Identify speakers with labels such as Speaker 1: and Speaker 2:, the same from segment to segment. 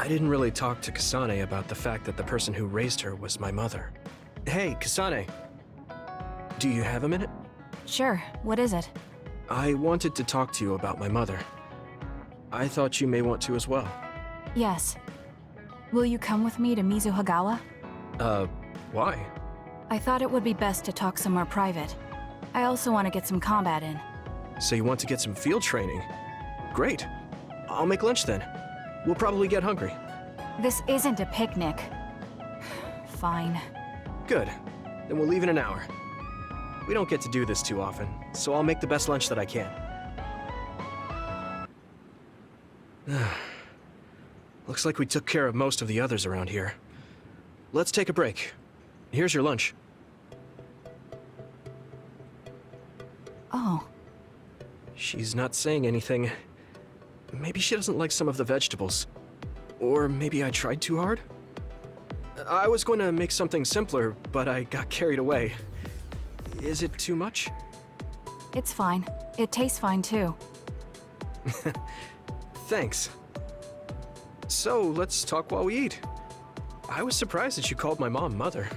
Speaker 1: didn't really talk to Kasane about the fact that the person who raised her was my mother. Hey, Kasane. Do you have a minute?
Speaker 2: Sure, what is it?
Speaker 1: I wanted to talk to you about my mother. I thought you may want to as well.
Speaker 2: Yes. Will you come with me to Mizuhagawa?
Speaker 1: Why?
Speaker 2: I thought it would be best to talk somewhere private. I also want to get some combat in.
Speaker 1: So you want to get some field training? Great. I'll make lunch then. We'll probably get hungry.
Speaker 2: This isn't a picnic. Fine.
Speaker 1: Good. Then we'll leave in an hour. We don't get to do this too often, so I'll make the best lunch that I can. Looks like we took care of most of the others around here. Let's take a break. Here's your lunch.
Speaker 2: Oh.
Speaker 1: She's not saying anything. Maybe she doesn't like some of the vegetables. Or maybe I tried too hard? I was going to make something simpler, but I got carried away. Is it too much?
Speaker 2: It's fine. It tastes fine too.
Speaker 1: Thanks. So, let's talk while we eat. I was surprised that you called my mom Mother.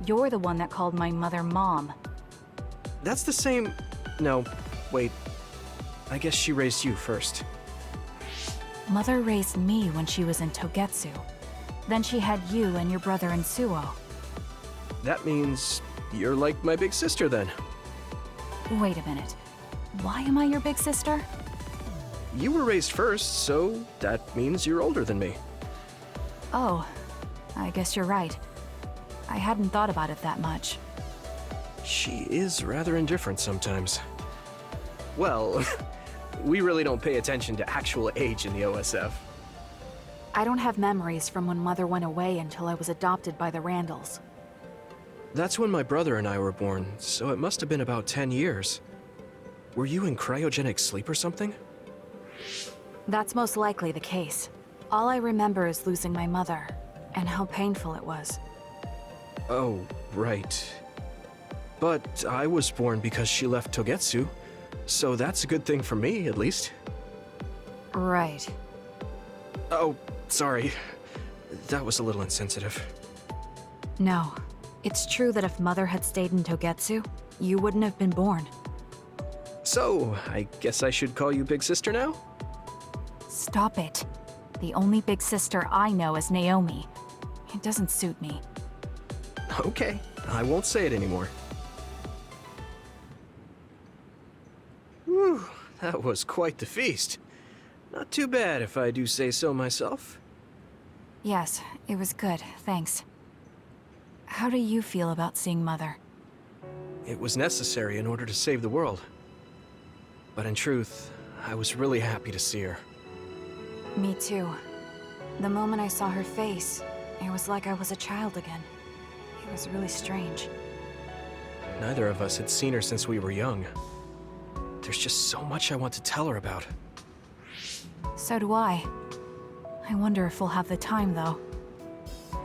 Speaker 2: You're the one that called my mother Mom.
Speaker 1: That's the same... No, wait. I guess she raised you first.
Speaker 2: Mother raised me when she was in Togetsu. Then she had you and your brother in Suo.
Speaker 1: That means you're like my big sister then.
Speaker 2: Wait a minute. Why am I your big sister?
Speaker 1: You were raised first, so that means you're older than me.
Speaker 2: Oh, I guess you're right. I hadn't thought about it that much.
Speaker 1: She is rather indifferent sometimes. Well, we really don't pay attention to actual age in the OSF.
Speaker 2: I don't have memories from when Mother went away until I was adopted by the Randalls.
Speaker 1: That's when my brother and I were born, so it must have been about 10 years. Were you in cryogenic sleep or something?
Speaker 2: That's most likely the case. All I remember is losing my mother, and how painful it was.
Speaker 1: Oh, right. But I was born because she left Togetsu, so that's a good thing for me, at least.
Speaker 2: Right.
Speaker 1: Oh, sorry. That was a little insensitive.
Speaker 2: No. It's true that if Mother had stayed in Togetsu, you wouldn't have been born.
Speaker 1: So, I guess I should call you Big Sister now?
Speaker 2: Stop it. The only big sister I know is Naomi. It doesn't suit me.
Speaker 1: Okay, I won't say it anymore. Whew, that was quite the feast. Not too bad if I do say so myself.
Speaker 2: Yes, it was good, thanks. How do you feel about seeing Mother?
Speaker 1: It was necessary in order to save the world. But in truth, I was really happy to see her.
Speaker 2: Me too. The moment I saw her face, it was like I was a child again. It was really strange.
Speaker 1: Neither of us had seen her since we were young. There's just so much I want to tell her about.
Speaker 2: So do I. I wonder if we'll have the time, though.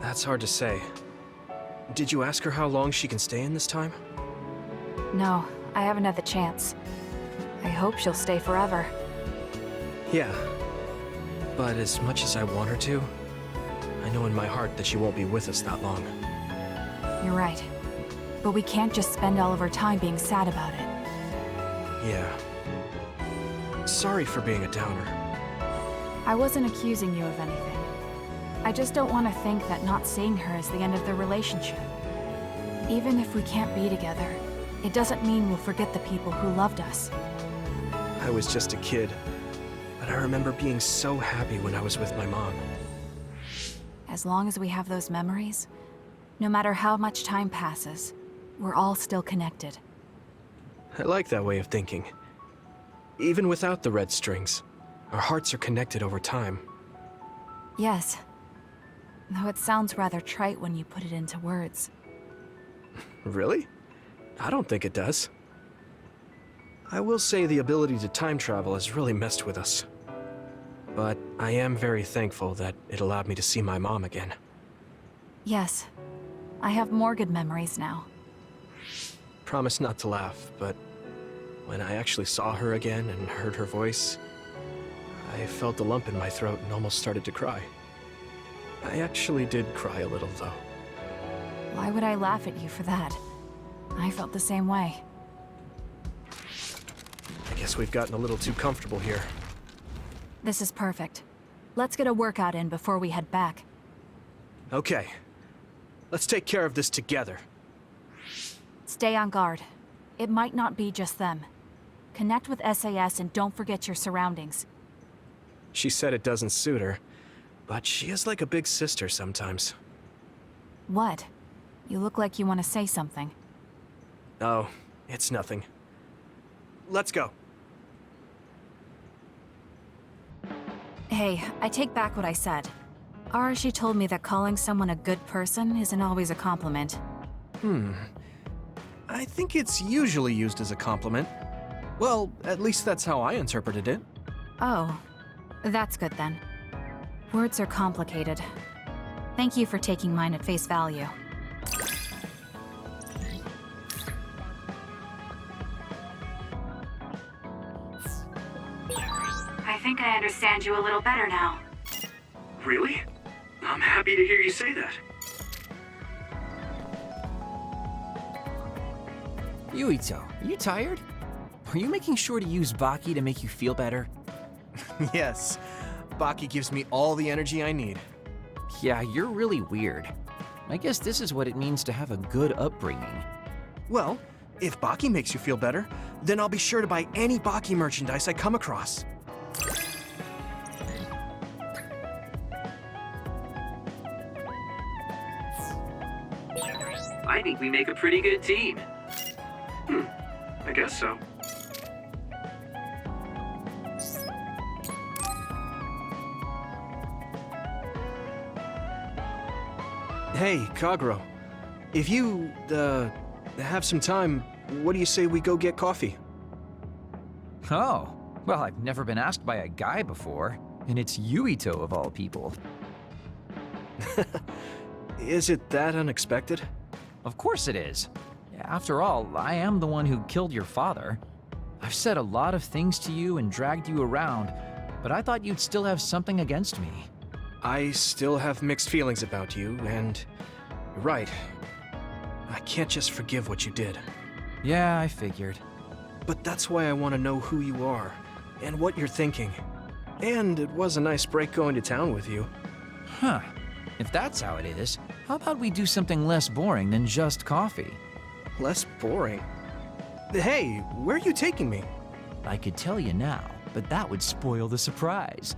Speaker 1: That's hard to say. Did you ask her how long she can stay in this time?
Speaker 2: No, I haven't had the chance. I hope she'll stay forever.
Speaker 1: Yeah. But as much as I want her to, I know in my heart that she won't be with us that long.
Speaker 2: You're right. But we can't just spend all of our time being sad about it.
Speaker 1: Yeah. Sorry for being a downer.
Speaker 2: I wasn't accusing you of anything. I just don't want to think that not seeing her is the end of the relationship. Even if we can't be together, it doesn't mean we'll forget the people who loved us.
Speaker 1: I was just a kid, but I remember being so happy when I was with my mom.
Speaker 2: As long as we have those memories, no matter how much time passes, we're all still connected.
Speaker 1: I like that way of thinking. Even without the red strings, our hearts are connected over time.
Speaker 2: Yes. Though it sounds rather trite when you put it into words.
Speaker 1: Really? I don't think it does. I will say the ability to time travel has really messed with us. But I am very thankful that it allowed me to see my mom again.
Speaker 2: Yes. I have more good memories now.
Speaker 1: Promise not to laugh, but when I actually saw her again and heard her voice, I felt a lump in my throat and almost started to cry. I actually did cry a little, though.
Speaker 2: Why would I laugh at you for that? I felt the same way.
Speaker 1: I guess we've gotten a little too comfortable here.
Speaker 2: This is perfect. Let's get a workout in before we head back.
Speaker 1: Okay. Let's take care of this together.
Speaker 2: Stay on guard. It might not be just them. Connect with SAS and don't forget your surroundings.
Speaker 1: She said it doesn't suit her, but she is like a big sister sometimes.
Speaker 2: What? You look like you want to say something.
Speaker 1: Oh, it's nothing. Let's go.
Speaker 2: Hey, I take back what I said. Arashi told me that calling someone a good person isn't always a compliment.
Speaker 1: I think it's usually used as a compliment. Well, at least that's how I interpreted it.
Speaker 2: Oh, that's good then. Words are complicated. Thank you for taking mine at face value. I think I understand you a little better now.
Speaker 1: Really? I'm happy to hear you say that.
Speaker 3: Yuito, are you tired? Are you making sure to use Baki to make you feel better?
Speaker 1: Yes. Baki gives me all the energy I need.
Speaker 3: Yeah, you're really weird. I guess this is what it means to have a good upbringing.
Speaker 1: Well, if Baki makes you feel better, then I'll be sure to buy any Baki merchandise I come across.
Speaker 4: I think we make a pretty good team.
Speaker 1: I guess so. Hey, Kagero. If you, have some time, what do you say we go get coffee?
Speaker 3: Oh, well, I've never been asked by a guy before, and it's Yuito of all people.
Speaker 1: Is it that unexpected?
Speaker 3: Of course it is. After all, I am the one who killed your father. I've said a lot of things to you and dragged you around, but I thought you'd still have something against me.
Speaker 1: I still have mixed feelings about you, and you're right. I can't just forgive what you did.
Speaker 3: Yeah, I figured.
Speaker 1: But that's why I want to know who you are, and what you're thinking. And it was a nice break going to town with you.
Speaker 3: Huh. If that's how it is, how about we do something less boring than just coffee?
Speaker 1: Less boring? Hey, where are you taking me?
Speaker 3: I could tell you now, but that would spoil the surprise.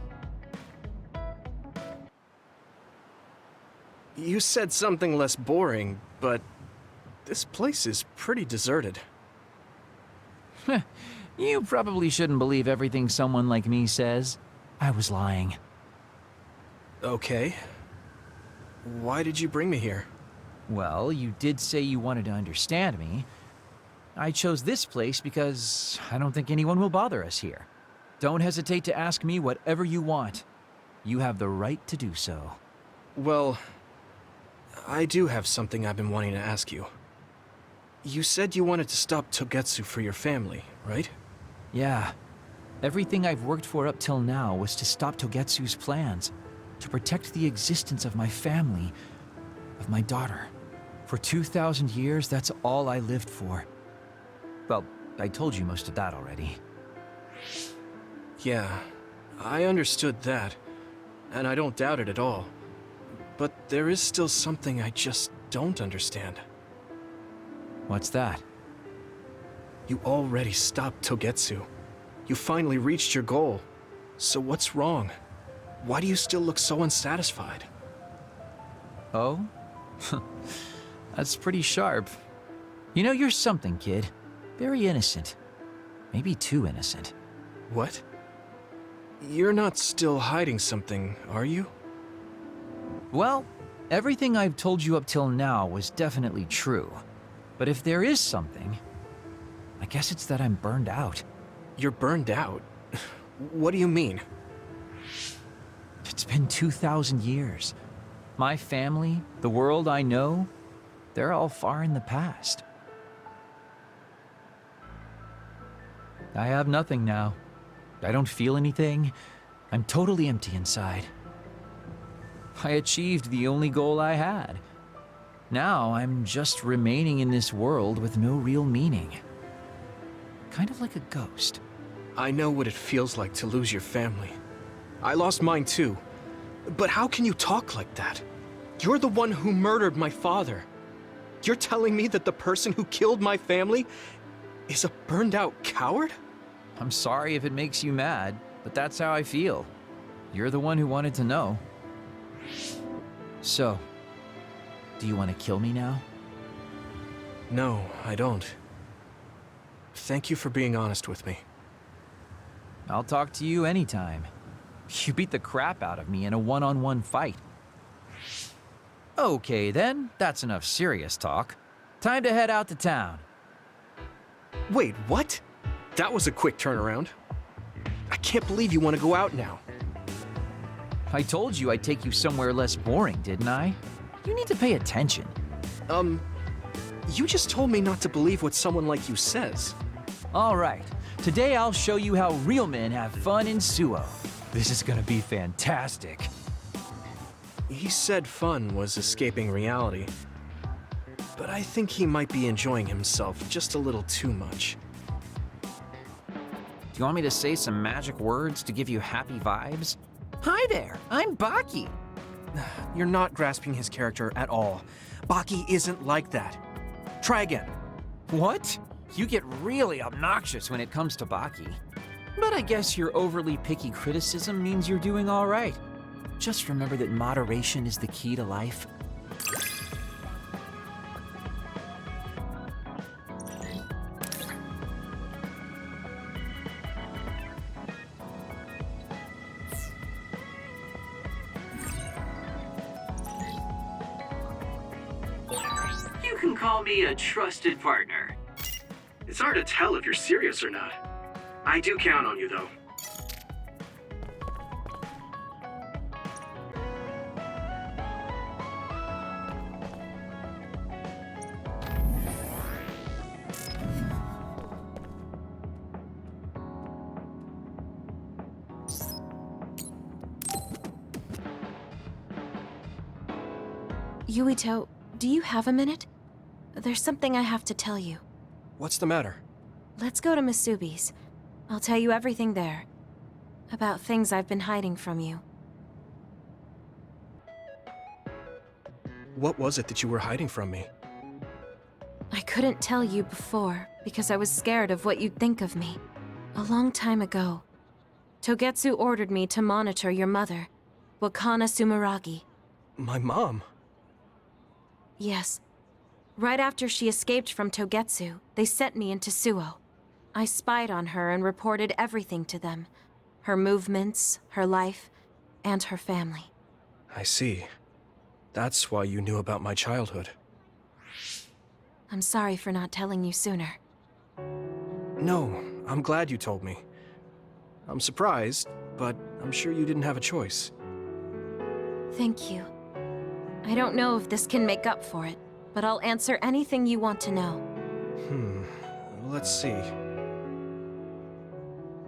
Speaker 1: You said something less boring, but this place is pretty deserted.
Speaker 3: You probably shouldn't believe everything someone like me says. I was lying.
Speaker 1: Okay. Why did you bring me here?
Speaker 3: Well, you did say you wanted to understand me. I chose this place because I don't think anyone will bother us here. Don't hesitate to ask me whatever you want. You have the right to do so.
Speaker 1: Well, I do have something I've been wanting to ask you. You said you wanted to stop Togetsu for your family, right?
Speaker 3: Yeah. Everything I've worked for up till now was to stop Togetsu's plans, to protect the existence of my family, of my daughter. For 2,000 years, that's all I lived for. Well, I told you most of that already.
Speaker 1: Yeah, I understood that, and I don't doubt it at all. But there is still something I just don't understand.
Speaker 3: What's that?
Speaker 1: You already stopped Togetsu. You finally reached your goal. So what's wrong? Why do you still look so unsatisfied?
Speaker 3: Oh? That's pretty sharp. You know, you're something, kid. Very innocent. Maybe too innocent.
Speaker 1: What? You're not still hiding something, are you?
Speaker 3: Well, everything I've told you up till now was definitely true. But if there is something, I guess it's that I'm burned out.
Speaker 1: You're burned out? What do you mean?
Speaker 3: It's been 2,000 years. My family, the world I know, they're all far in the past. I have nothing now. I don't feel anything. I'm totally empty inside. I achieved the only goal I had. Now I'm just remaining in this world with no real meaning. Kind of like a ghost.
Speaker 1: I know what it feels like to lose your family. I lost mine too. But how can you talk like that? You're the one who murdered my father. You're telling me that the person who killed my family is a burned-out coward?
Speaker 3: I'm sorry if it makes you mad, but that's how I feel. You're the one who wanted to know. So, do you want to kill me now?
Speaker 1: No, I don't. Thank you for being honest with me.
Speaker 3: I'll talk to you anytime. You beat the crap out of me in a one-on-one fight. Okay then, that's enough serious talk. Time to head out to town.
Speaker 1: Wait, what? That was a quick turnaround. I can't believe you want to go out now.
Speaker 3: I told you I'd take you somewhere less boring, didn't I? You need to pay attention.
Speaker 1: You just told me not to believe what someone like you says.
Speaker 3: All right, today I'll show you how real men have fun in Suo. This is gonna be fantastic.
Speaker 1: He said fun was escaping reality. But I think he might be enjoying himself just a little too much.
Speaker 3: Do you want me to say some magic words to give you happy vibes? Hi there, I'm Baki.
Speaker 1: You're not grasping his character at all. Baki isn't like that. Try again.
Speaker 3: What? You get really obnoxious when it comes to Baki. But I guess your overly picky criticism means you're doing all right. Just remember that moderation is the key to life.
Speaker 4: You can call me a trusted partner. It's hard to tell if you're serious or not. I do count on you, though.
Speaker 2: Yuito, do you have a minute? There's something I have to tell you.
Speaker 1: What's the matter?
Speaker 2: Let's go to Masubi's. I'll tell you everything there. About things I've been hiding from you.
Speaker 1: What was it that you were hiding from me?
Speaker 2: I couldn't tell you before because I was scared of what you'd think of me. A long time ago, Togetsu ordered me to monitor your mother, Wakana Sumeragi.
Speaker 1: My mom?
Speaker 2: Yes. Right after she escaped from Togetsu, they sent me into Suo. I spied on her and reported everything to them. Her movements, her life, and her family.
Speaker 1: I see. That's why you knew about my childhood.
Speaker 2: I'm sorry for not telling you sooner.
Speaker 1: No, I'm glad you told me. I'm surprised, but I'm sure you didn't have a choice.
Speaker 2: Thank you. I don't know if this can make up for it, but I'll answer anything you want to know.
Speaker 1: Let's see.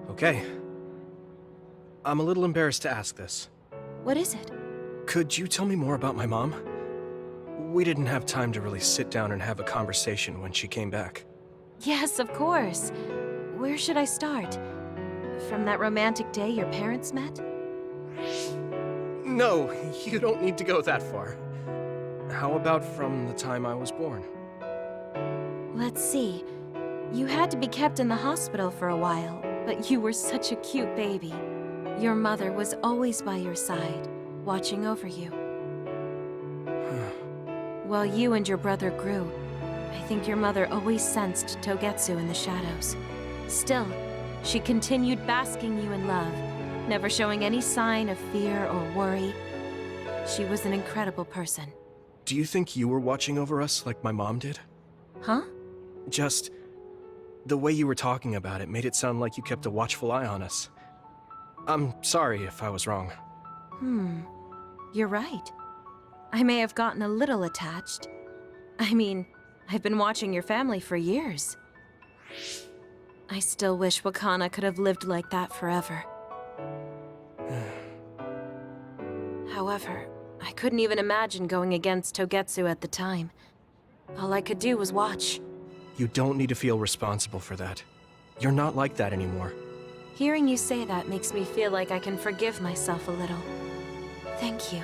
Speaker 1: Okay. I'm a little embarrassed to ask this.
Speaker 2: What is it?
Speaker 1: Could you tell me more about my mom? We didn't have time to really sit down and have a conversation when she came back.
Speaker 2: Yes, of course. Where should I start? From that romantic day your parents met?
Speaker 1: No, you don't need to go that far. How about from the time I was born?
Speaker 2: Let's see. You had to be kept in the hospital for a while, but you were such a cute baby. Your mother was always by your side, watching over you. While you and your brother grew, I think your mother always sensed Togetsu in the shadows. Still, she continued basking you in love, never showing any sign of fear or worry. She was an incredible person.
Speaker 1: Do you think you were watching over us like my mom did?
Speaker 2: Huh?
Speaker 1: Just... the way you were talking about it made it sound like you kept a watchful eye on us. I'm sorry if I was wrong.
Speaker 2: You're right. I may have gotten a little attached. I mean, I've been watching your family for years. I still wish Wakana could have lived like that forever.
Speaker 5: However, I couldn't even imagine going against Togetsu at the time. All I could do was watch.
Speaker 1: You don't need to feel responsible for that. You're not like that anymore.
Speaker 5: Hearing you say that makes me feel like I can forgive myself a little. Thank you.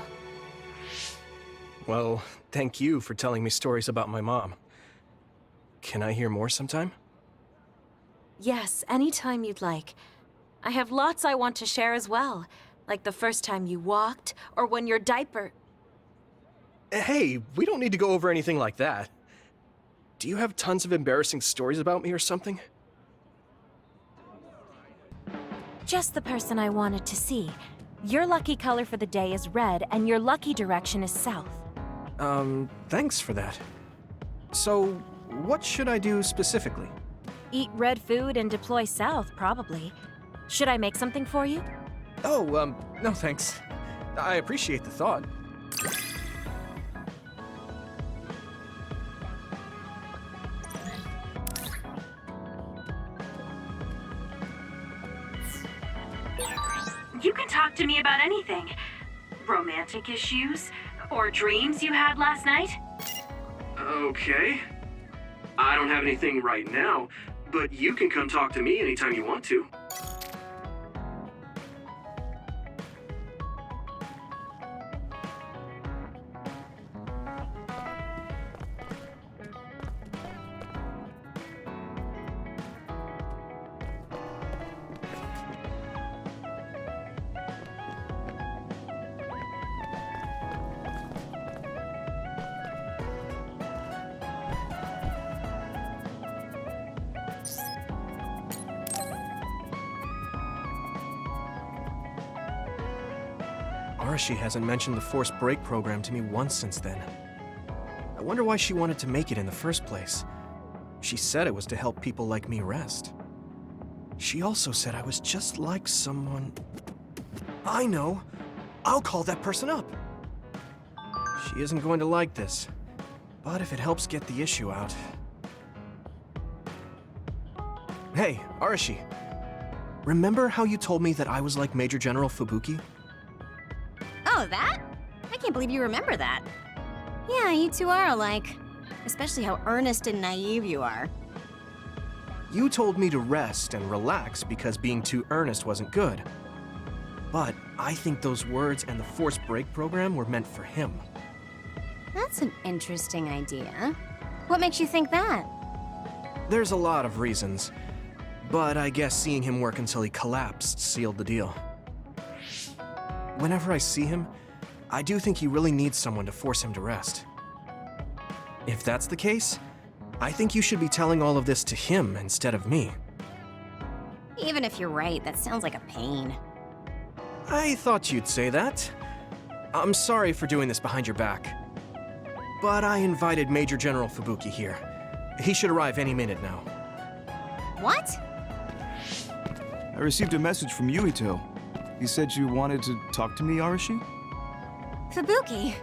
Speaker 1: Well, thank you for telling me stories about my mom. Can I hear more sometime?
Speaker 5: Yes, anytime you'd like. I have lots I want to share as well, like the first time you walked, or when your diaper...
Speaker 1: Hey, we don't need to go over anything like that. Do you have tons of embarrassing stories about me or something?
Speaker 5: Just the person I wanted to see. Your lucky color for the day is red, and your lucky direction is south.
Speaker 1: Thanks for that. So, what should I do specifically?
Speaker 5: Eat red food and deploy south, probably. Should I make something for you?
Speaker 1: Oh, no thanks. I appreciate the thought.
Speaker 6: You can talk to me about anything. Romantic issues, or dreams you had last night.
Speaker 4: Okay. I don't have anything right now, but you can come talk to me anytime you want to.
Speaker 1: Arashi hasn't mentioned the forced break program to me once since then. I wonder why she wanted to make it in the first place. She said it was to help people like me rest. She also said I was just like someone... I know! I'll call that person up! She isn't going to like this, but if it helps get the issue out... Hey, Arashi. Remember how you told me that I was like Major General Fubuki?
Speaker 7: Oh, that? I can't believe you remember that. Yeah, you two are alike. Especially how earnest and naive you are.
Speaker 1: You told me to rest and relax because being too earnest wasn't good. But I think those words and the forced break program were meant for him.
Speaker 7: That's an interesting idea. What makes you think that?
Speaker 1: There's a lot of reasons, but I guess seeing him work until he collapsed sealed the deal. Whenever I see him, I do think he really needs someone to force him to rest. If that's the case, I think you should be telling all of this to him instead of me.
Speaker 7: Even if you're right, that sounds like a pain.
Speaker 1: I thought you'd say that. I'm sorry for doing this behind your back. But I invited Major General Fubuki here. He should arrive any minute now.
Speaker 7: What?
Speaker 8: I received a message from Yuito. He said you wanted to talk to me, Arashi?
Speaker 7: Fubuki.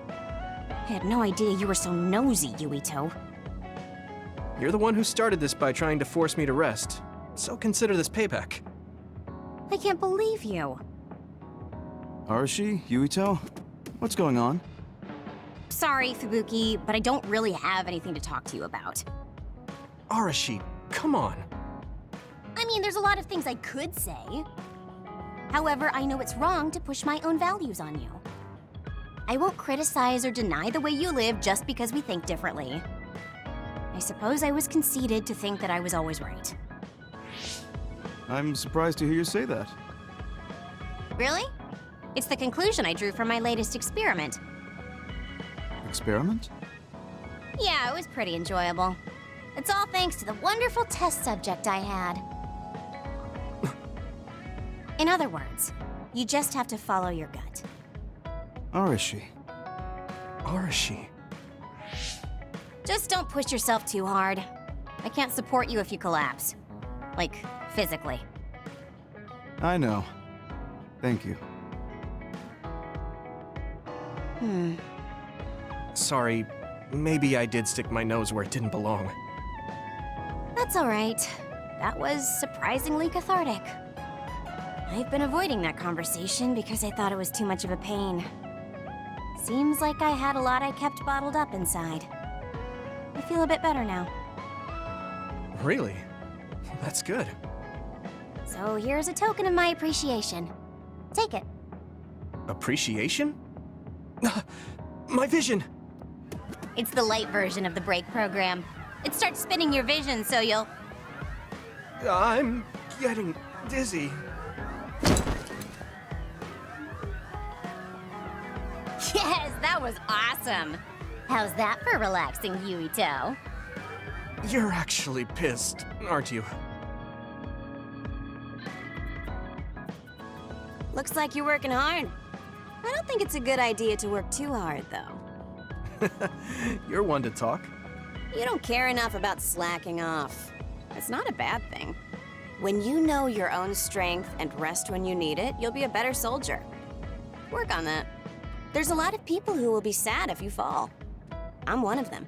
Speaker 7: I had no idea you were so nosy, Yuito.
Speaker 1: You're the one who started this by trying to force me to rest, so consider this payback.
Speaker 7: I can't believe you.
Speaker 8: Arashi? Yuito? What's going on?
Speaker 7: Sorry, Fubuki, but I don't really have anything to talk to you about.
Speaker 1: Arashi, come on.
Speaker 7: I mean, there's a lot of things I could say. However, I know it's wrong to push my own values on you. I won't criticize or deny the way you live just because we think differently. I suppose I was conceited to think that I was always right.
Speaker 8: I'm surprised to hear you say that.
Speaker 7: Really? It's the conclusion I drew from my latest experiment.
Speaker 8: Experiment?
Speaker 7: Yeah, it was pretty enjoyable. It's all thanks to the wonderful test subject I had. In other words, you just have to follow your gut.
Speaker 8: Arashi.
Speaker 1: Arashi.
Speaker 7: Just don't push yourself too hard. I can't support you if you collapse. Like, physically.
Speaker 8: I know. Thank you.
Speaker 1: Sorry, maybe I did stick my nose where it didn't belong.
Speaker 7: That's all right. That was surprisingly cathartic. I've been avoiding that conversation because I thought it was too much of a pain. Seems like I had a lot I kept bottled up inside. I feel a bit better now.
Speaker 1: Really? That's good.
Speaker 7: So here's a token of my appreciation. Take it.
Speaker 1: Appreciation? My vision!
Speaker 7: It's the light version of the break program. It starts spinning your vision, so you'll...
Speaker 1: I'm getting dizzy.
Speaker 7: Yes, that was awesome! How's that for relaxing, Yuito?
Speaker 1: You're actually pissed, aren't you?
Speaker 5: Looks like you're working hard. I don't think it's a good idea to work too hard, though.
Speaker 1: You're one to talk.
Speaker 5: You don't care enough about slacking off. It's not a bad thing. When you know your own strength and rest when you need it, you'll be a better soldier. Work on that. There's a lot of people who will be sad if you fall. I'm one of them.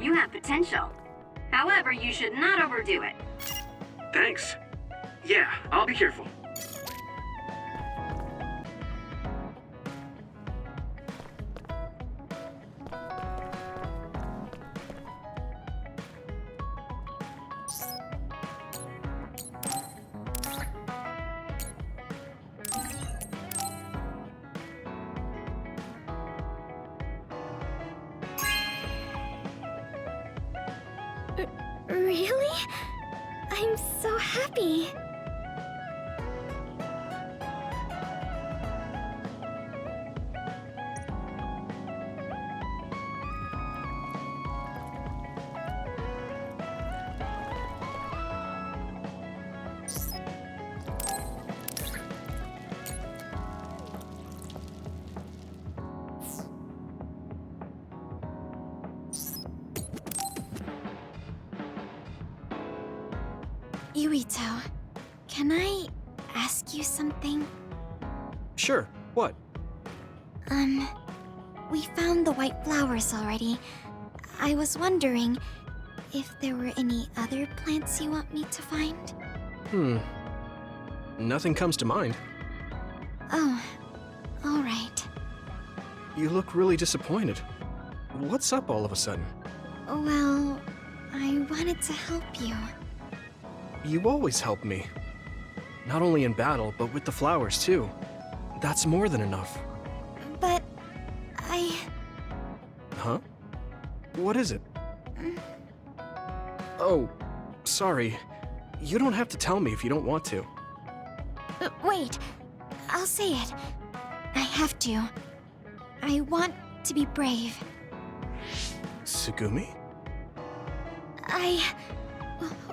Speaker 6: You have potential. However, you should not overdo it.
Speaker 4: Thanks. Yeah, I'll be careful.
Speaker 7: Really? I'm so happy. Yuito, can I ask you something?
Speaker 1: Sure, what?
Speaker 7: We found the white flowers already. I was wondering if there were any other plants you want me to find?
Speaker 1: Nothing comes to mind.
Speaker 7: Oh, all right.
Speaker 1: You look really disappointed. What's up all of a sudden?
Speaker 7: Well, I wanted to help you.
Speaker 1: You always help me. Not only in battle, but with the flowers too. That's more than enough.
Speaker 7: But
Speaker 1: Huh? What is it? Oh, sorry. You don't have to tell me if you don't want to.
Speaker 7: Wait, I'll say it. I have to. I want to be brave.
Speaker 1: Tsugumi?
Speaker 7: I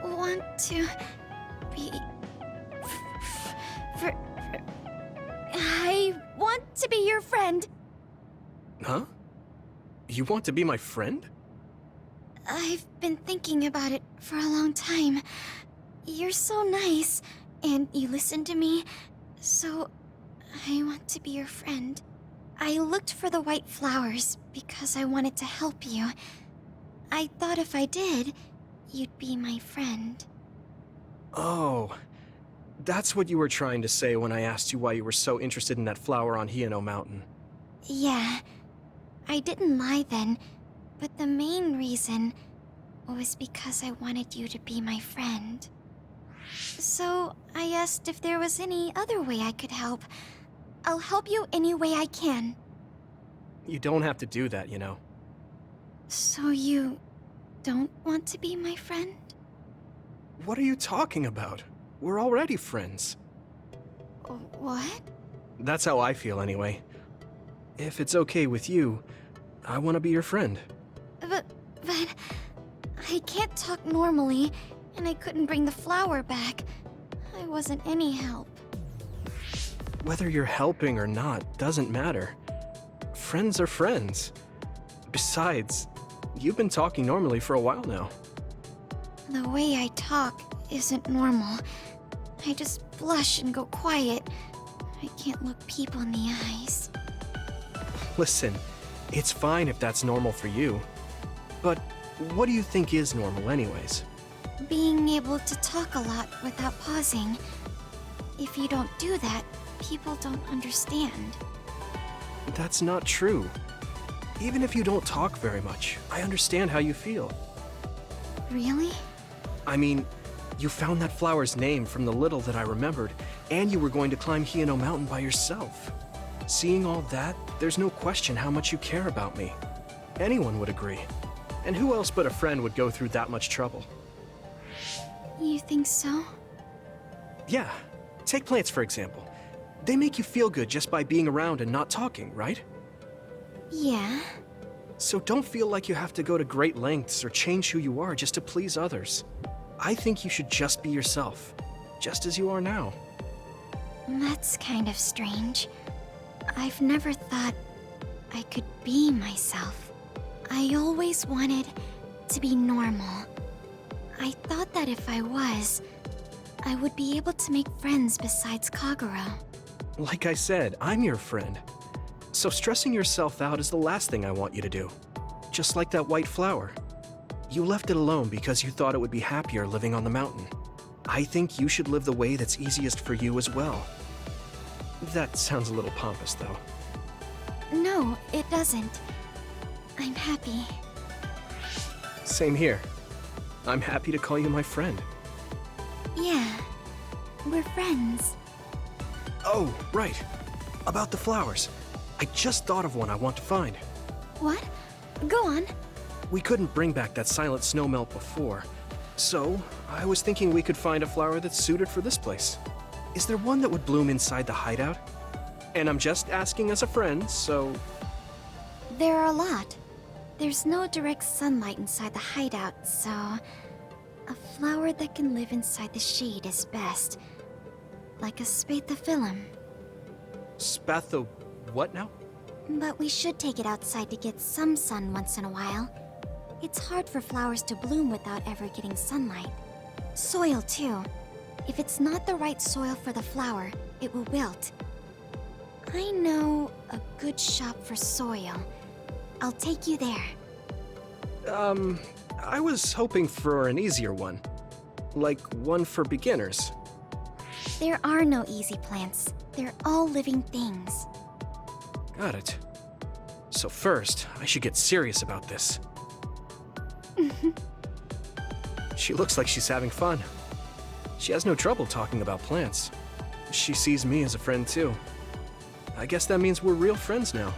Speaker 7: want to be... I want to be your friend.
Speaker 1: Huh? You want to be my friend?
Speaker 7: I've been thinking about it for a long time. You're so nice, and you listen to me, so I want to be your friend. I looked for the white flowers because I wanted to help you. I thought if I did, you'd be my friend.
Speaker 1: Oh, that's what you were trying to say when I asked you why you were so interested in that flower on Hiyano Mountain.
Speaker 7: Yeah, I didn't lie then, but the main reason was because I wanted you to be my friend. So I asked if there was any other way I could help. I'll help you any way I can.
Speaker 1: You don't have to do that, you know.
Speaker 7: So you don't want to be my friend?
Speaker 1: What are you talking about? We're already friends.
Speaker 7: What?
Speaker 1: That's how I feel anyway. If it's okay with you, I want to be your friend.
Speaker 7: But I can't talk normally, and I couldn't bring the flower back. I wasn't any help.
Speaker 1: Whether you're helping or not doesn't matter. Friends are friends. Besides, you've been talking normally for a while now.
Speaker 7: The way I talk isn't normal. I just blush and go quiet. I can't look people in the eyes.
Speaker 1: Listen, it's fine if that's normal for you. But what do you think is normal anyways?
Speaker 7: Being able to talk a lot without pausing. If you don't do that, people don't understand.
Speaker 1: That's not true. Even if you don't talk very much, I understand how you feel.
Speaker 7: Really?
Speaker 1: I mean, you found that flower's name from the little that I remembered, and you were going to climb Hino Mountain by yourself. Seeing all that, there's no question how much you care about me. Anyone would agree. And who else but a friend would go through that much trouble?
Speaker 7: You think so?
Speaker 1: Yeah. Take plants, for example. They make you feel good just by being around and not talking, right?
Speaker 7: Yeah.
Speaker 1: So don't feel like you have to go to great lengths or change who you are just to please others. I think you should just be yourself, just as you are now.
Speaker 7: That's kind of strange. I've never thought I could be myself. I always wanted to be normal. I thought that if I was, I would be able to make friends besides Kagura.
Speaker 1: Like I said, I'm your friend. So stressing yourself out is the last thing I want you to do. Just like that white flower. You left it alone because you thought it would be happier living on the mountain. I think you should live the way that's easiest for you as well. That sounds a little pompous, though.
Speaker 7: No, it doesn't. I'm happy.
Speaker 1: Same here. I'm happy to call you my friend.
Speaker 7: Yeah, we're friends.
Speaker 1: Oh, right. About the flowers. I just thought of one I want to find.
Speaker 7: What? Go on.
Speaker 1: We couldn't bring back that silent snowmelt before, so I was thinking we could find a flower that's suited for this place. Is there one that would bloom inside the hideout? And I'm just asking as a friend, so...
Speaker 7: There are a lot. There's no direct sunlight inside the hideout, so... a flower that can live inside the shade is best. Like a spathiphyllum.
Speaker 1: Spatho... what now?
Speaker 7: But we should take it outside to get some sun once in a while. It's hard for flowers to bloom without ever getting sunlight. Soil, too. If it's not the right soil for the flower, it will wilt. I know a good shop for soil. I'll take you there.
Speaker 1: I was hoping for an easier one. Like one for beginners.
Speaker 7: There are no easy plants. They're all living things.
Speaker 1: Got it. So first, I should get serious about this. She looks like she's having fun. She has no trouble talking about plants. She sees me as a friend too. I guess that means we're real friends now.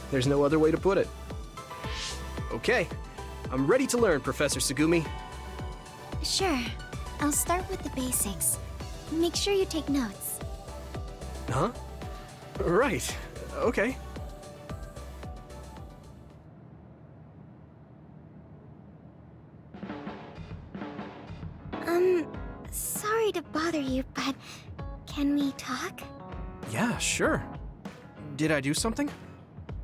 Speaker 1: There's no other way to put it. Okay, I'm ready to learn, Professor Sugumi.
Speaker 7: Sure. I'll start with the basics. Make sure you take notes.
Speaker 1: Huh? Right. Okay.
Speaker 7: Sorry to bother you, but can we talk?
Speaker 1: Yeah, sure. Did I do something?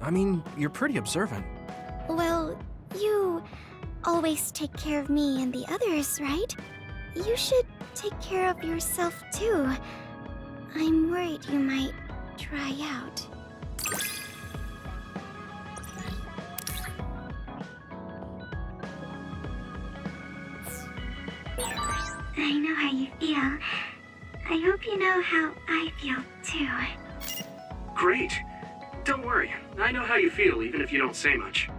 Speaker 1: I mean, you're pretty observant.
Speaker 7: Well, you always take care of me and the others, right? You should take care of yourself too. I'm worried you might dry out.
Speaker 6: I know how you feel. I hope you know how I feel too.
Speaker 4: Great. Don't worry. I know how you feel, even if you don't say much.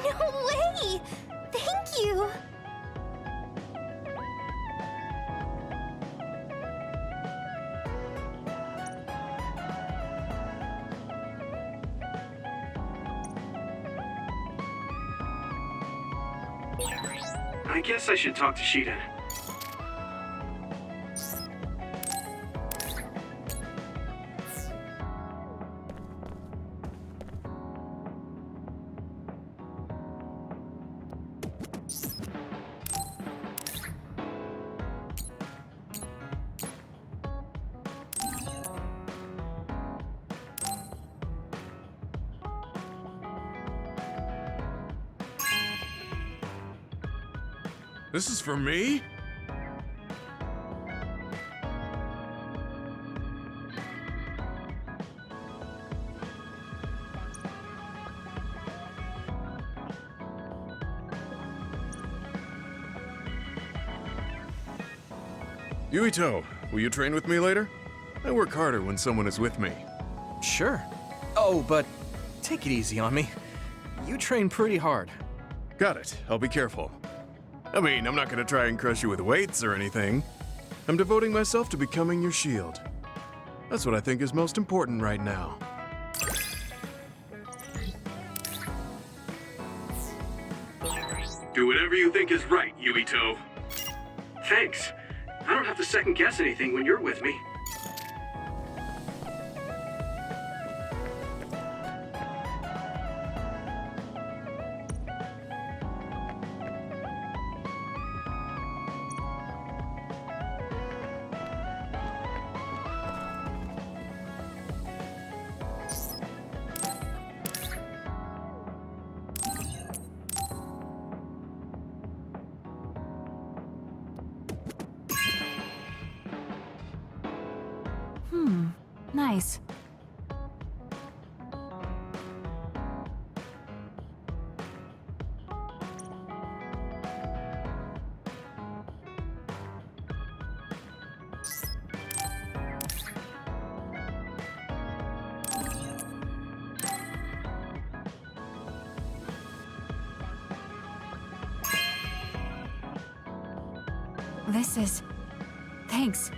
Speaker 7: No way! Thank you!
Speaker 4: I guess I should talk to Shiden.
Speaker 9: This is for me? Yuito, will you train with me later? I work harder when someone is with me.
Speaker 1: Sure. Oh, but take it easy on me. You train pretty hard.
Speaker 9: Got it. I'll be careful. I mean, I'm not gonna try and crush you with weights or anything. I'm devoting myself to becoming your shield. That's what I think is most important right now.
Speaker 4: Do whatever you think is right, Yuito. Thanks. I don't have to second guess anything when you're with me.
Speaker 2: Nice. This is... Thanks.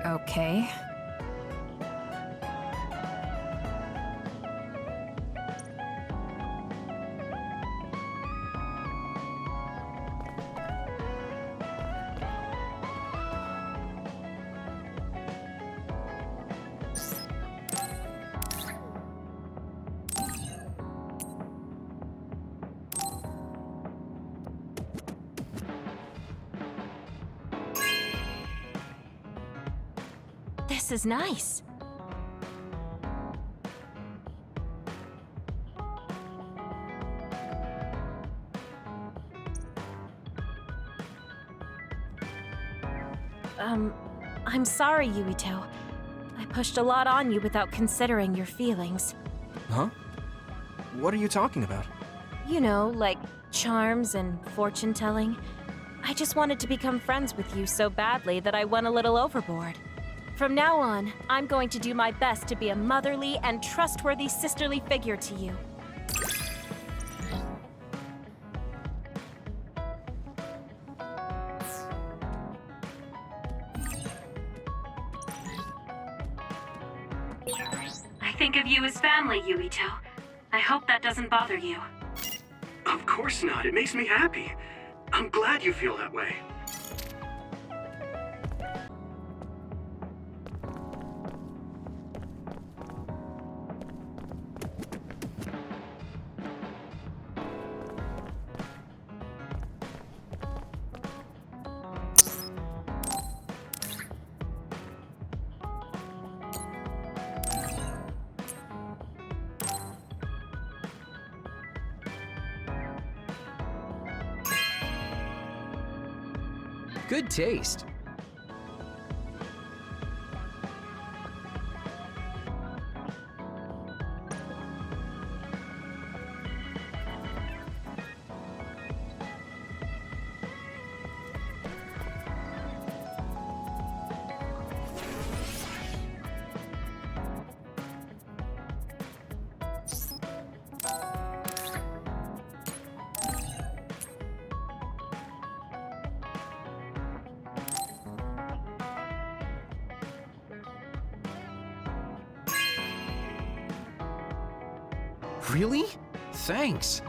Speaker 2: Okay. This is nice. I'm sorry, Yuito. I pushed a lot on you without considering your feelings.
Speaker 1: Huh? What are you talking about?
Speaker 2: You know, like charms and fortune-telling. I just wanted to become friends with you so badly that I went a little overboard. From now on, I'm going to do my best to be a motherly and trustworthy sisterly figure to you.
Speaker 6: I think of you as family, Yuito. I hope that doesn't bother you.
Speaker 4: Of course not. It makes me happy. I'm glad you feel that way.
Speaker 3: Good taste. Really? Thanks.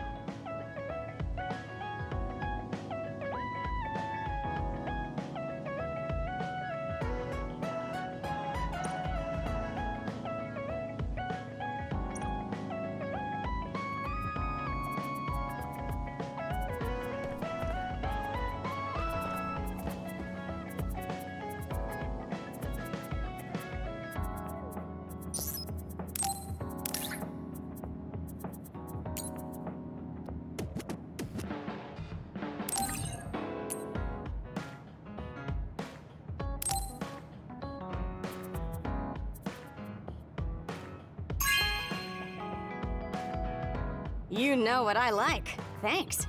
Speaker 5: You know what I like. Thanks.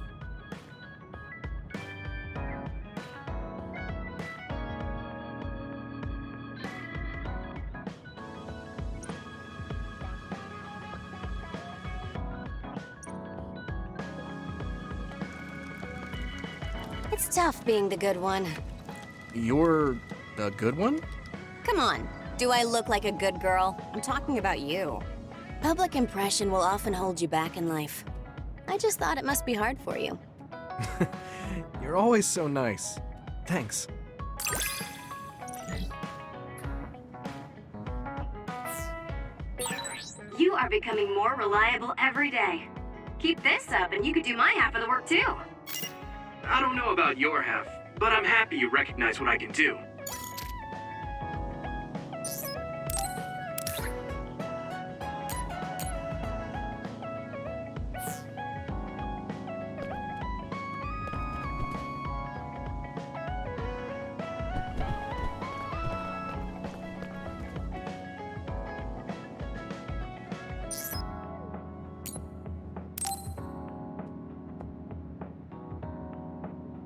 Speaker 5: It's tough being the good one.
Speaker 1: You're the good one?
Speaker 5: Come on, do I look like a good girl? I'm talking about you. Public impression will often hold you back in life. I just thought it must be hard for you.
Speaker 1: You're always so nice. Thanks.
Speaker 6: You are becoming more reliable every day. Keep this up and you could do my half of the work too.
Speaker 4: I don't know about your half, but I'm happy you recognize what I can do.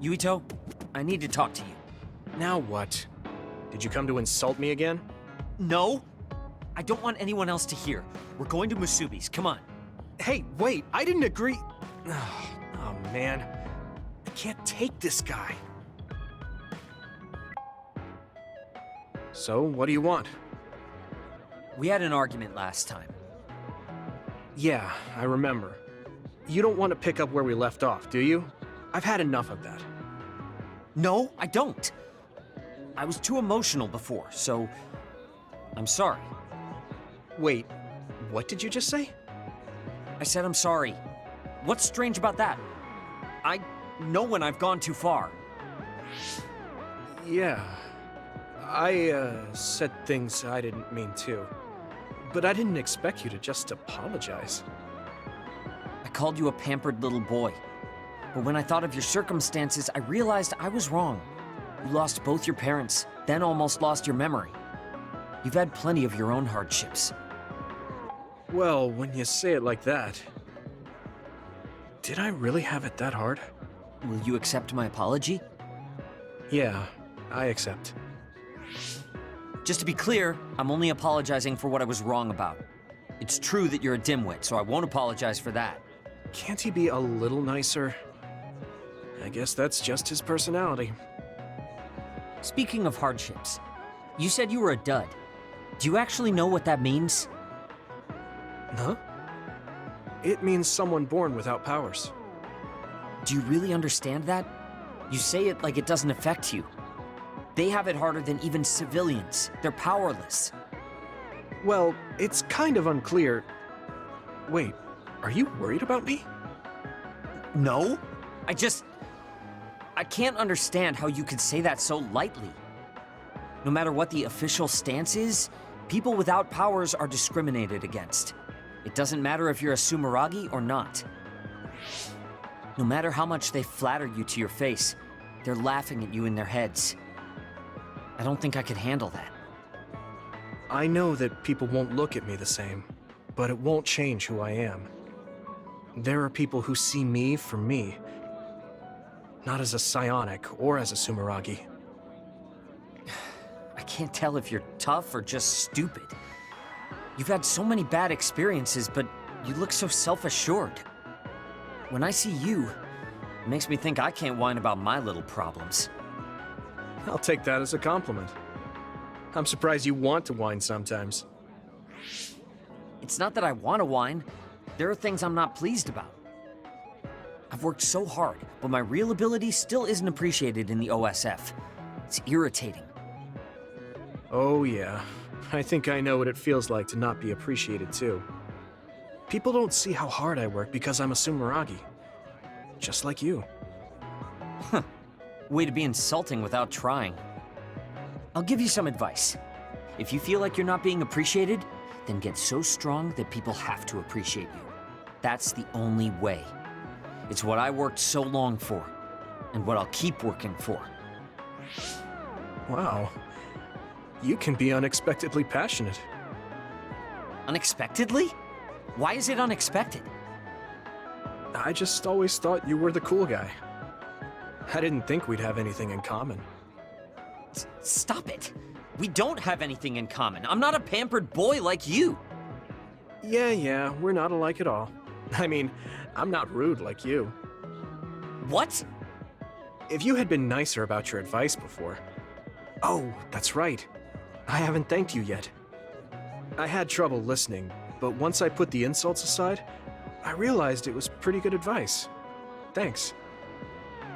Speaker 10: Yuito, I need to talk to you.
Speaker 1: Now what? Did you come to insult me again?
Speaker 10: No? I don't want anyone else to hear. We're going to Musubi's, come on.
Speaker 1: Hey, wait, I didn't agree. Oh, man. I can't take this guy. So, what do you want?
Speaker 10: We had an argument last time.
Speaker 1: Yeah, I remember. You don't want to pick up where we left off, do you? I've had enough of that.
Speaker 10: No, I don't. I was too emotional before, so I'm sorry.
Speaker 1: Wait, what did you just say?
Speaker 10: I said I'm sorry. What's strange about that? I know when I've gone too far.
Speaker 1: Yeah. I said things I didn't mean to. But I didn't expect you to just apologize.
Speaker 10: I called you a pampered little boy. But when I thought of your circumstances, I realized I was wrong. You lost both your parents, then almost lost your memory. You've had plenty of your own hardships.
Speaker 1: Well, when you say it like that... Did I really have it that hard?
Speaker 10: Will you accept my apology?
Speaker 1: Yeah, I accept.
Speaker 10: Just to be clear, I'm only apologizing for what I was wrong about. It's true that you're a dimwit, so I won't apologize for that.
Speaker 1: Can't he be a little nicer? I guess that's just his personality.
Speaker 10: Speaking of hardships, you said you were a dud. Do you actually know what that means?
Speaker 1: Huh? It means someone born without powers.
Speaker 10: Do you really understand that? You say it like it doesn't affect you. They have it harder than even civilians. They're powerless.
Speaker 1: Well, it's kind of unclear. Wait, are you worried about me?
Speaker 10: No. I can't understand how you could say that so lightly. No matter what the official stance is, people without powers are discriminated against. It doesn't matter if you're a Sumeragi or not. No matter how much they flatter you to your face, they're laughing at you in their heads. I don't think I could handle that.
Speaker 1: I know that people won't look at me the same, but it won't change who I am. There are people who see me for me, not as a psionic or as a Sumeragi.
Speaker 10: I can't tell if you're tough or just stupid. You've had so many bad experiences, but you look so self-assured. When I see you, it makes me think I can't whine about my little problems.
Speaker 1: I'll take that as a compliment. I'm surprised you want to whine sometimes.
Speaker 10: It's not that I want to whine. there are things I'm not pleased about. I've worked so hard, but my real ability still isn't appreciated in the OSF. It's irritating.
Speaker 1: Oh yeah, I think I know what it feels like to not be appreciated too. People don't see how hard I work because I'm a Sumeragi. Just like you.
Speaker 10: Huh. Way to be insulting without trying. I'll give you some advice. If you feel like you're not being appreciated, then get so strong that people have to appreciate you. That's the only way. It's what I worked so long for, and what I'll keep working for.
Speaker 1: Wow. You can be unexpectedly passionate.
Speaker 10: Unexpectedly? Why is it unexpected?
Speaker 1: I just always thought you were the cool guy. I didn't think we'd have anything in common.
Speaker 10: Stop it. We don't have anything in common. I'm not a pampered boy like you.
Speaker 1: Yeah, we're not alike at all. I mean, I'm not rude like you.
Speaker 10: What?
Speaker 1: If you had been nicer about your advice before... Oh, that's right. I haven't thanked you yet. I had trouble listening, but once I put the insults aside, I realized it was pretty good advice. Thanks.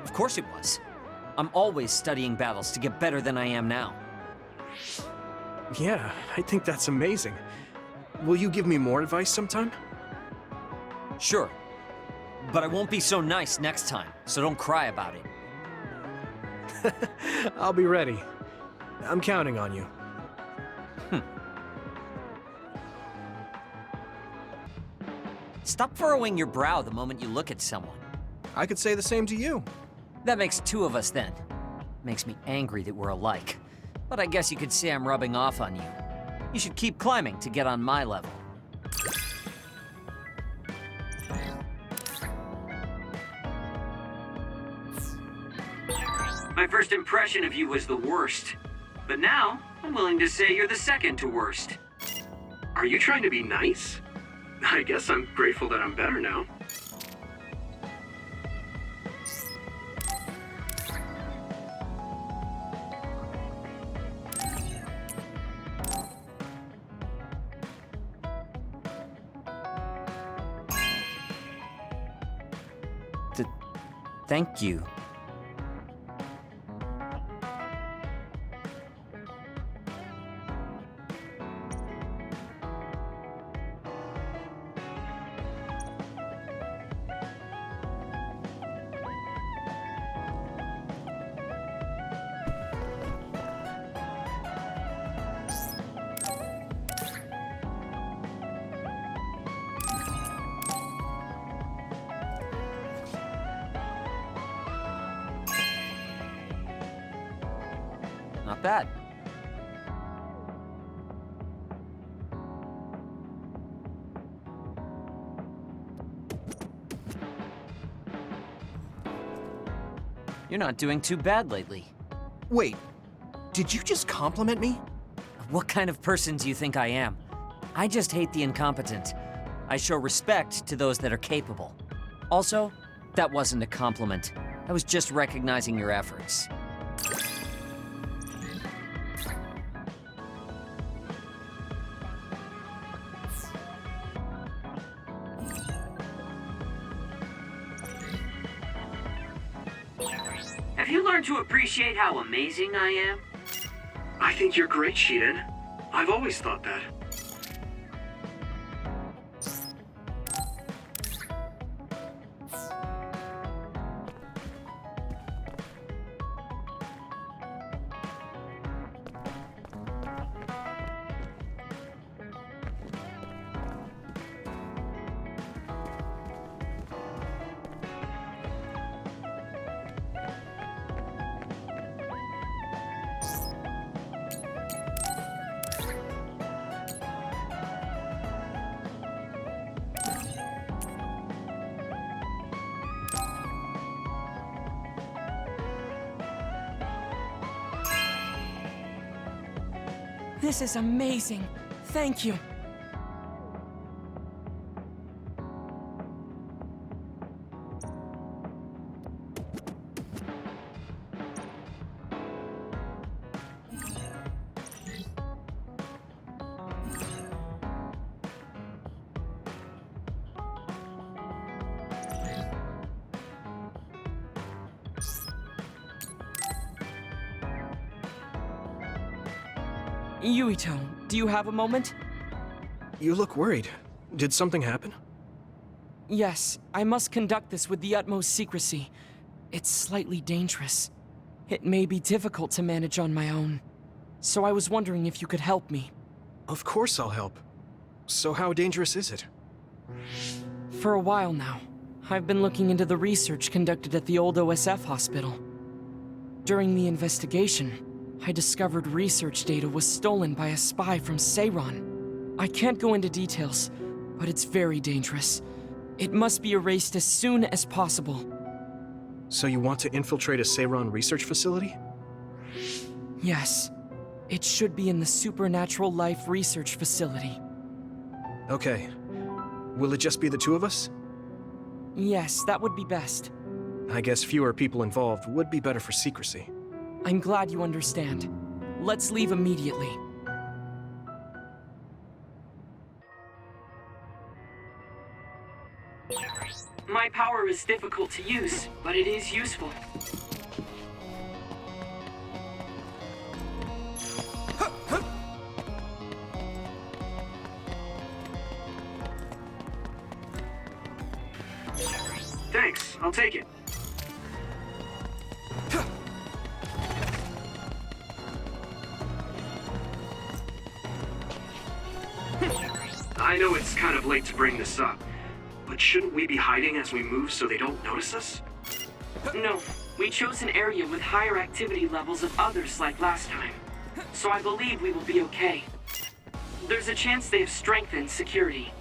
Speaker 10: Of course it was. I'm always studying battles to get better than I am now.
Speaker 1: Yeah, I think that's amazing. Will you give me more advice sometime?
Speaker 10: Sure. But I won't be so nice next time, so don't cry about it.
Speaker 1: I'll be ready. I'm counting on you.
Speaker 10: Stop furrowing your brow the moment you look at someone.
Speaker 1: I could say the same to you.
Speaker 10: That makes two of us then. Makes me angry that we're alike. But I guess you could say I'm rubbing off on you. You should keep climbing to get on my level.
Speaker 4: My first impression of you was the worst. But now, I'm willing to say you're the second to worst. Are you trying to be nice? I guess I'm grateful that I'm better now.
Speaker 10: Thank you. Not bad. You're not doing too bad lately.
Speaker 1: Wait, did you just compliment me?
Speaker 10: What kind of person do you think I am? I just hate the incompetent. I show respect to those that are capable. Also, that wasn't a compliment. I was just recognizing your efforts.
Speaker 4: Have you learned to appreciate how amazing I am? I think you're great, Shiden. I've always thought that.
Speaker 11: This is amazing. Thank you. Yuito, do you have a moment?
Speaker 1: You look worried. Did something happen?
Speaker 11: Yes, I must conduct this with the utmost secrecy. It's slightly dangerous. It may be difficult to manage on my own. So I was wondering if you could help me.
Speaker 1: Of course I'll help. So how dangerous is it?
Speaker 11: For a while now, I've been looking into the research conducted at the old OSF hospital. During the investigation, I discovered research data was stolen by a spy from Seiron. I can't go into details, but it's very dangerous. It must be erased as soon as possible.
Speaker 1: So you want to infiltrate a Seiron research facility?
Speaker 11: Yes. It should be in the Supernatural Life Research Facility.
Speaker 1: Okay. Will it just be the two of us?
Speaker 11: Yes, that would be best.
Speaker 1: I guess fewer people involved would be better for secrecy.
Speaker 11: I'm glad you understand. Let's leave immediately.
Speaker 6: My power is difficult to use, but it is useful.
Speaker 4: Thanks, I'll take it. I know it's kind of late to bring this up, but shouldn't we be hiding as we move so they don't notice us?
Speaker 6: No, we chose an area with higher activity levels of others like last time. So I believe we will be okay. There's a chance they have strengthened security,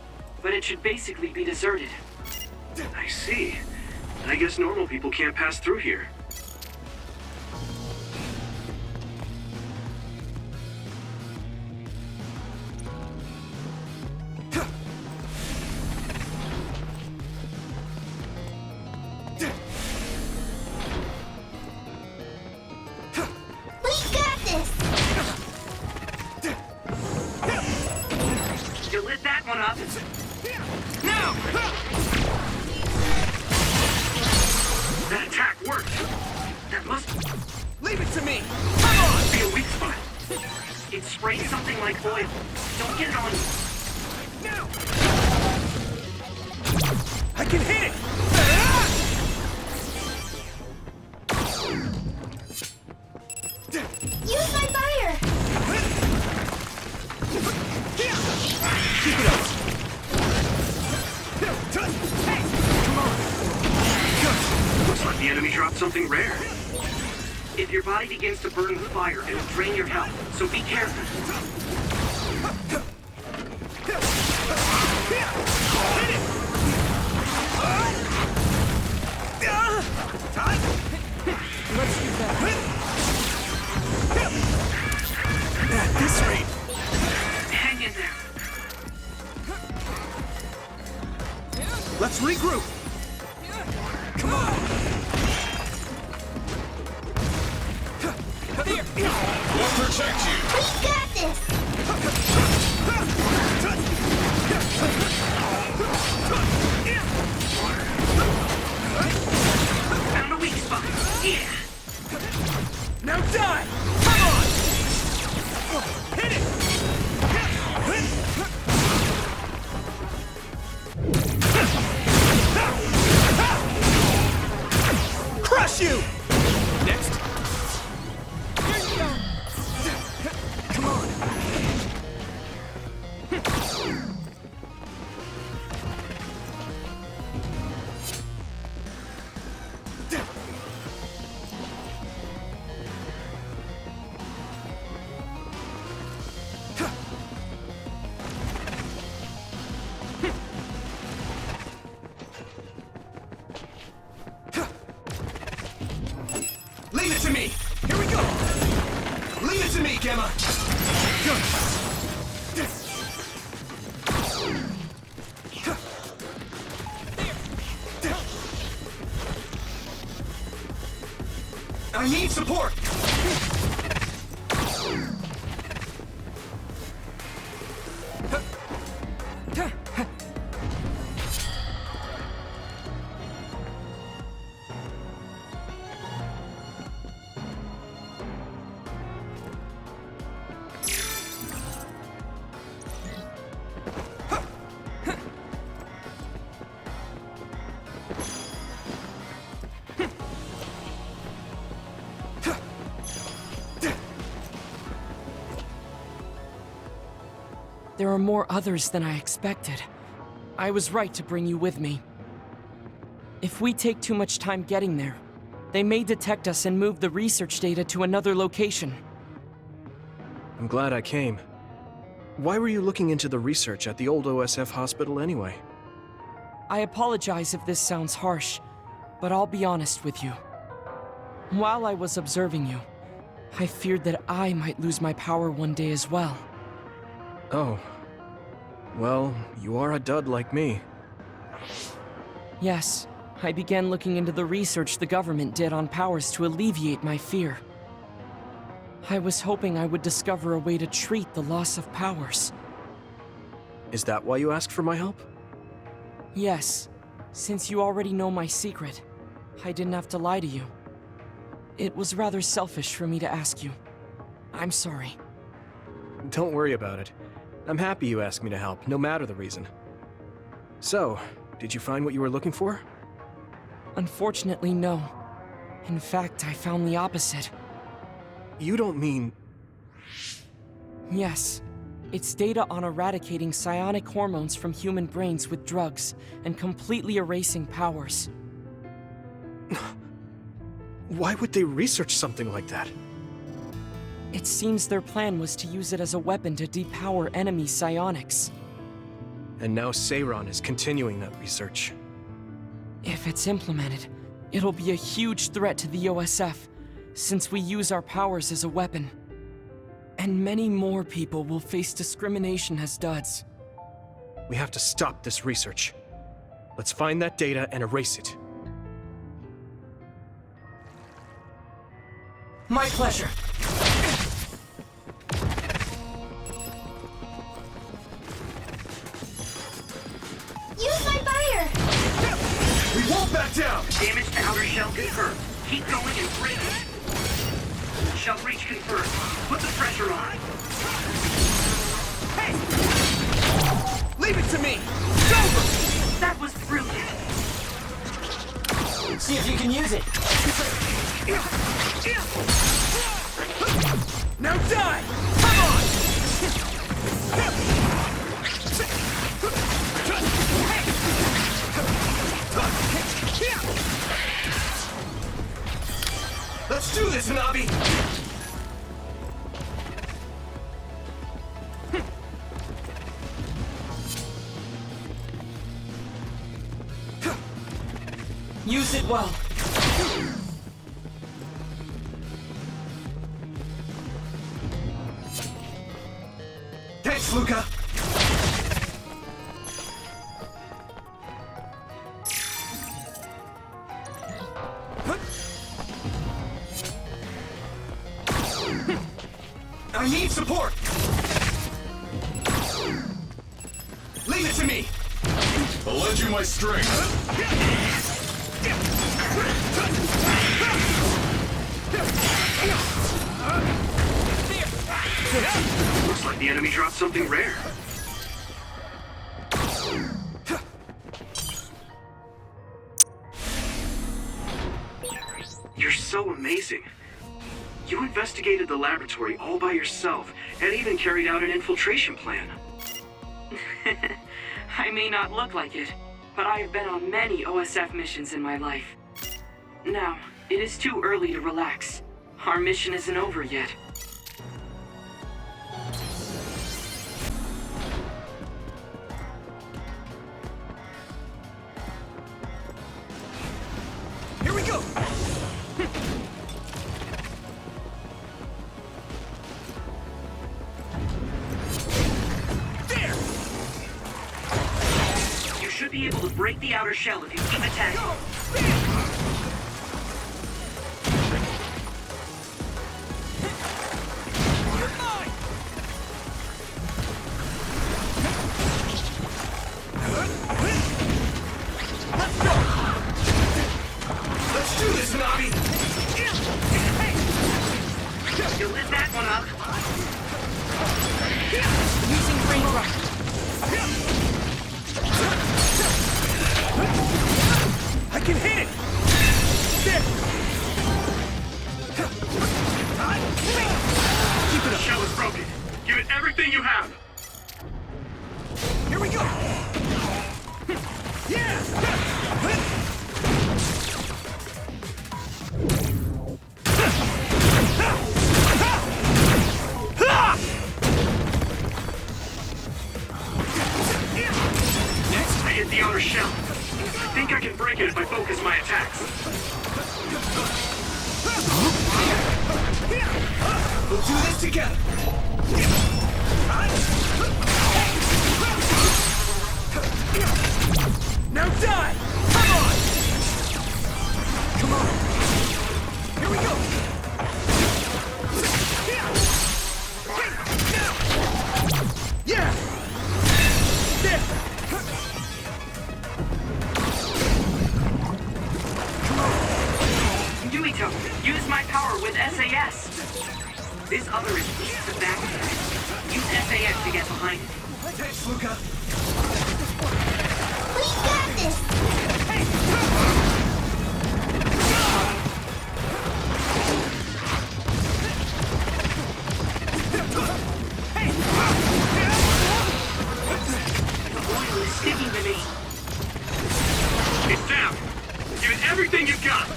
Speaker 6: but it should basically be deserted.
Speaker 4: I see. I guess normal people can't pass through here.
Speaker 6: You lit that one up.
Speaker 4: Now! That attack worked. That must
Speaker 11: Leave it to me!
Speaker 4: be a weak spot. It sprayed something like oil. Don't get it on you.
Speaker 11: Now! I can hit it!
Speaker 7: Use my fire!
Speaker 11: Keep it up! Hey! Come on!
Speaker 4: Looks like the enemy dropped something rare. If your body begins to burn with fire, it'll drain your health, so be careful.
Speaker 11: Let's do that. At this rate,
Speaker 4: Hang in there.
Speaker 11: let's regroup. Come on. Here.
Speaker 12: We'll protect you.
Speaker 7: We got this!
Speaker 4: Found a weak spot. Yeah.
Speaker 11: Now die! Come on! Hit it! Crush you! Next. Here you go! Come on!
Speaker 12: Leave it to me. Here we go. Leave it to me, Gemma. I need support.
Speaker 11: There are more others than I expected. I was right to bring you with me. If we take too much time getting there, they may detect us and move the research data to another location.
Speaker 1: I'm glad I came. Why were you looking into the research at the old OSF hospital anyway?
Speaker 11: I apologize if this sounds harsh, but I'll be honest with you. While I was observing you, I feared that I might lose my power one day as well.
Speaker 1: Oh. Well, you are a dud like me.
Speaker 11: Yes, I began looking into the research the government did on powers to alleviate my fear. I was hoping I would discover a way to treat the loss of powers.
Speaker 1: Is that why you asked for my help?
Speaker 11: Yes, since you already know my secret, I didn't have to lie to you. It was rather selfish for me to ask you. I'm sorry.
Speaker 1: Don't worry about it. I'm happy you asked me to help, no matter the reason. So, did you find what you were looking for?
Speaker 11: Unfortunately, no. In fact, I found the opposite.
Speaker 1: You don't mean...
Speaker 11: Yes. It's data on eradicating psionic hormones from human brains with drugs and completely erasing powers.
Speaker 1: Why would they research something like that?
Speaker 11: It seems their plan was to use it as a weapon to depower enemy psionics.
Speaker 1: And now Seiron is continuing that research.
Speaker 11: If it's implemented, it'll be a huge threat to the OSF, since we use our powers as a weapon. And many more people will face discrimination as duds.
Speaker 1: We have to stop this research. Let's find that data and erase it.
Speaker 10: My pleasure.
Speaker 7: Use my fire!
Speaker 12: We won't back down!
Speaker 4: Damage to outer shell confirmed. Keep going and break it. Shell breach confirmed. Put the pressure on.
Speaker 12: Hey! Leave it to me! It's over!
Speaker 4: That was brilliant.
Speaker 10: See if you can use it.
Speaker 12: Now die! Come on! Let's do this, Hanabi!
Speaker 11: Use it well.
Speaker 12: Thanks, Luca! I need support! Leave it to me!
Speaker 13: I'll lend you my strength.
Speaker 4: Looks like the enemy dropped something rare. You're so amazing. You investigated the laboratory all by yourself, and even carried out an infiltration plan.
Speaker 6: I may not look like it, but I have been on many OSF missions in my life. Now, it is too early to relax. Our mission isn't over yet.
Speaker 12: Here we go! There!
Speaker 4: You should be able to break the outer shell if you keep attacking.
Speaker 12: Let's do this, Hanabi!
Speaker 4: You lit that one up.
Speaker 11: Using brain rock.
Speaker 12: I can hit it! There!
Speaker 4: Keep it up. The shell is broken. Give it everything you have. break it if I focus my attacks.
Speaker 12: We'll do this together. Now die! Come on! Come on! Here we go! Yeah! There!
Speaker 6: Yumito, use my power with SAS. This other is east of back. Use SAS to get behind it.
Speaker 12: Thanks, Luca.
Speaker 7: We got this!
Speaker 6: The oil is sticking to me.
Speaker 4: It's down. Give it everything you've got.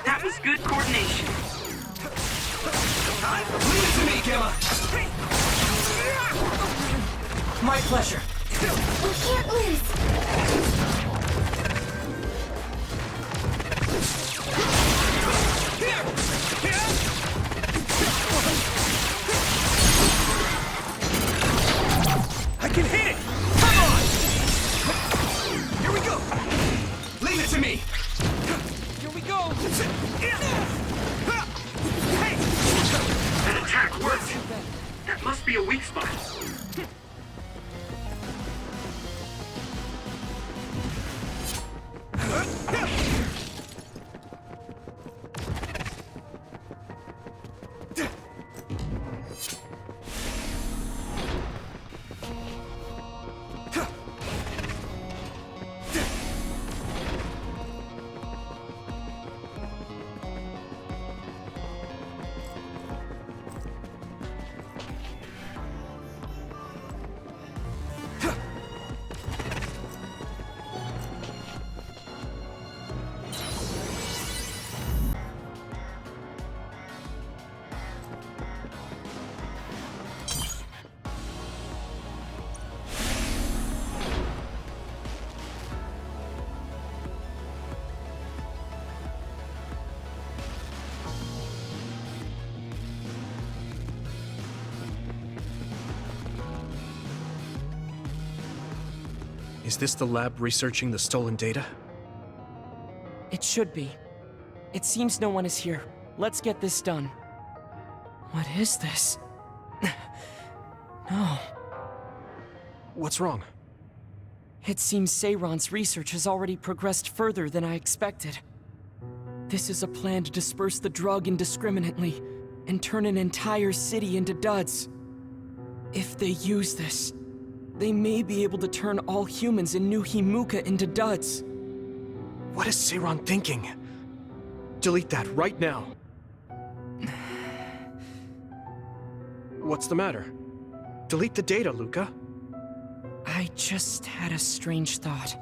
Speaker 6: That was good coordination.
Speaker 12: Leave it to me, Gemma.
Speaker 10: My pleasure.
Speaker 7: We can't lose!
Speaker 12: I can hit it! Come on! Here we go! Leave it to me! Here we go!
Speaker 4: That attack worked. That must be a weak spot.
Speaker 1: Is this the lab researching the stolen data?
Speaker 11: It should be. It seems no one is here. Let's get this done. What is this? No.
Speaker 1: What's wrong?
Speaker 11: It seems Seiron's research has already progressed further than I expected. This is a plan to disperse the drug indiscriminately and turn an entire city into duds. If they use this, they may be able to turn all humans in New Himuka into duds.
Speaker 1: What is Seiron thinking? Delete that right now. What's the matter? Delete the data, Luca.
Speaker 11: I just had a strange thought.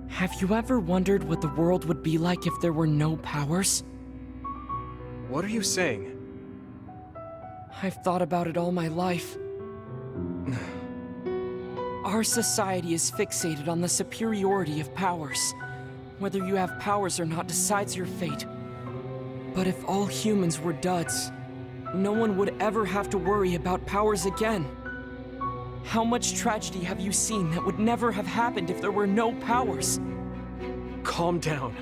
Speaker 11: Have you ever wondered what the world would be like if there were no powers?
Speaker 1: What are you saying?
Speaker 11: I've thought about it all my life. Our society is fixated on the superiority of powers. Whether you have powers or not decides your fate. But if all humans were duds, no one would ever have to worry about powers again. How much tragedy have you seen that would never have happened if there were no powers?
Speaker 1: Calm down.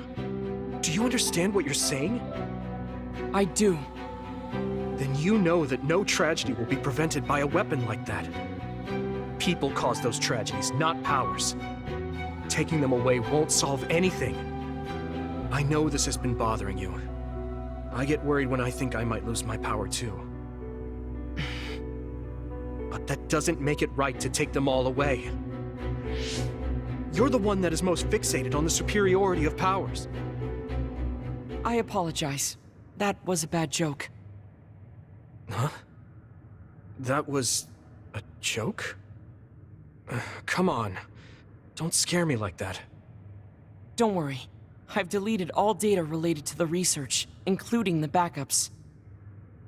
Speaker 1: Do you understand what you're saying?
Speaker 11: I do.
Speaker 1: Then you know that no tragedy will be prevented by a weapon like that. People cause those tragedies, not powers. Taking them away won't solve anything. I know this has been bothering you. I get worried when I think I might lose my power too. But that doesn't make it right to take them all away. You're the one that is most fixated on the superiority of powers.
Speaker 11: I apologize. That was a bad joke.
Speaker 1: Huh? That was a joke? Come on. Don't scare me like that.
Speaker 11: Don't worry. I've deleted all data related to the research, including the backups.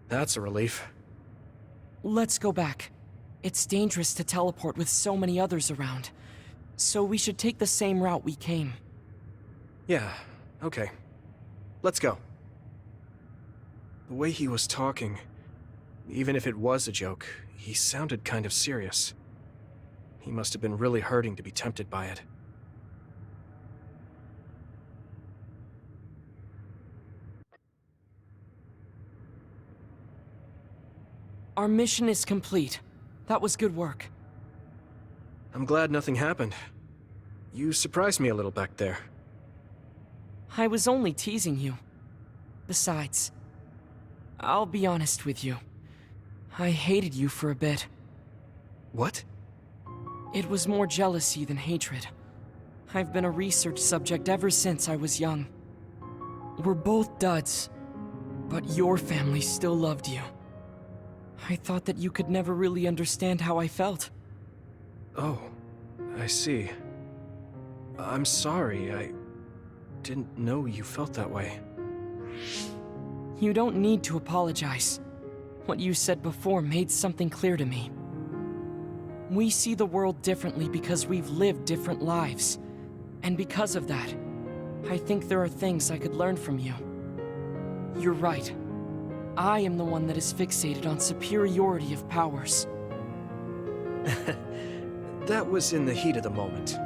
Speaker 1: That's a relief.
Speaker 11: Let's go back. It's dangerous to teleport with so many others around. So we should take the same route we came.
Speaker 1: Yeah, okay. Let's go. The way he was talking, even if it was a joke, he sounded kind of serious. He must have been really hurting to be tempted by it.
Speaker 11: Our mission is complete. That was good work.
Speaker 1: I'm glad nothing happened. You surprised me a little back there.
Speaker 11: I was only teasing you. Besides, I'll be honest with you. I hated you for a bit.
Speaker 1: What?
Speaker 11: It was more jealousy than hatred. I've been a research subject ever since I was young. We're both duds, but your family still loved you. I thought that you could never really understand how I felt.
Speaker 1: Oh, I see. I'm sorry, I didn't know you felt that way.
Speaker 11: You don't need to apologize. What you said before made something clear to me. We see the world differently because we've lived different lives. And because of that, I think there are things I could learn from you. You're right. I am the one that is fixated on superiority of powers.
Speaker 1: That was in the heat of the moment.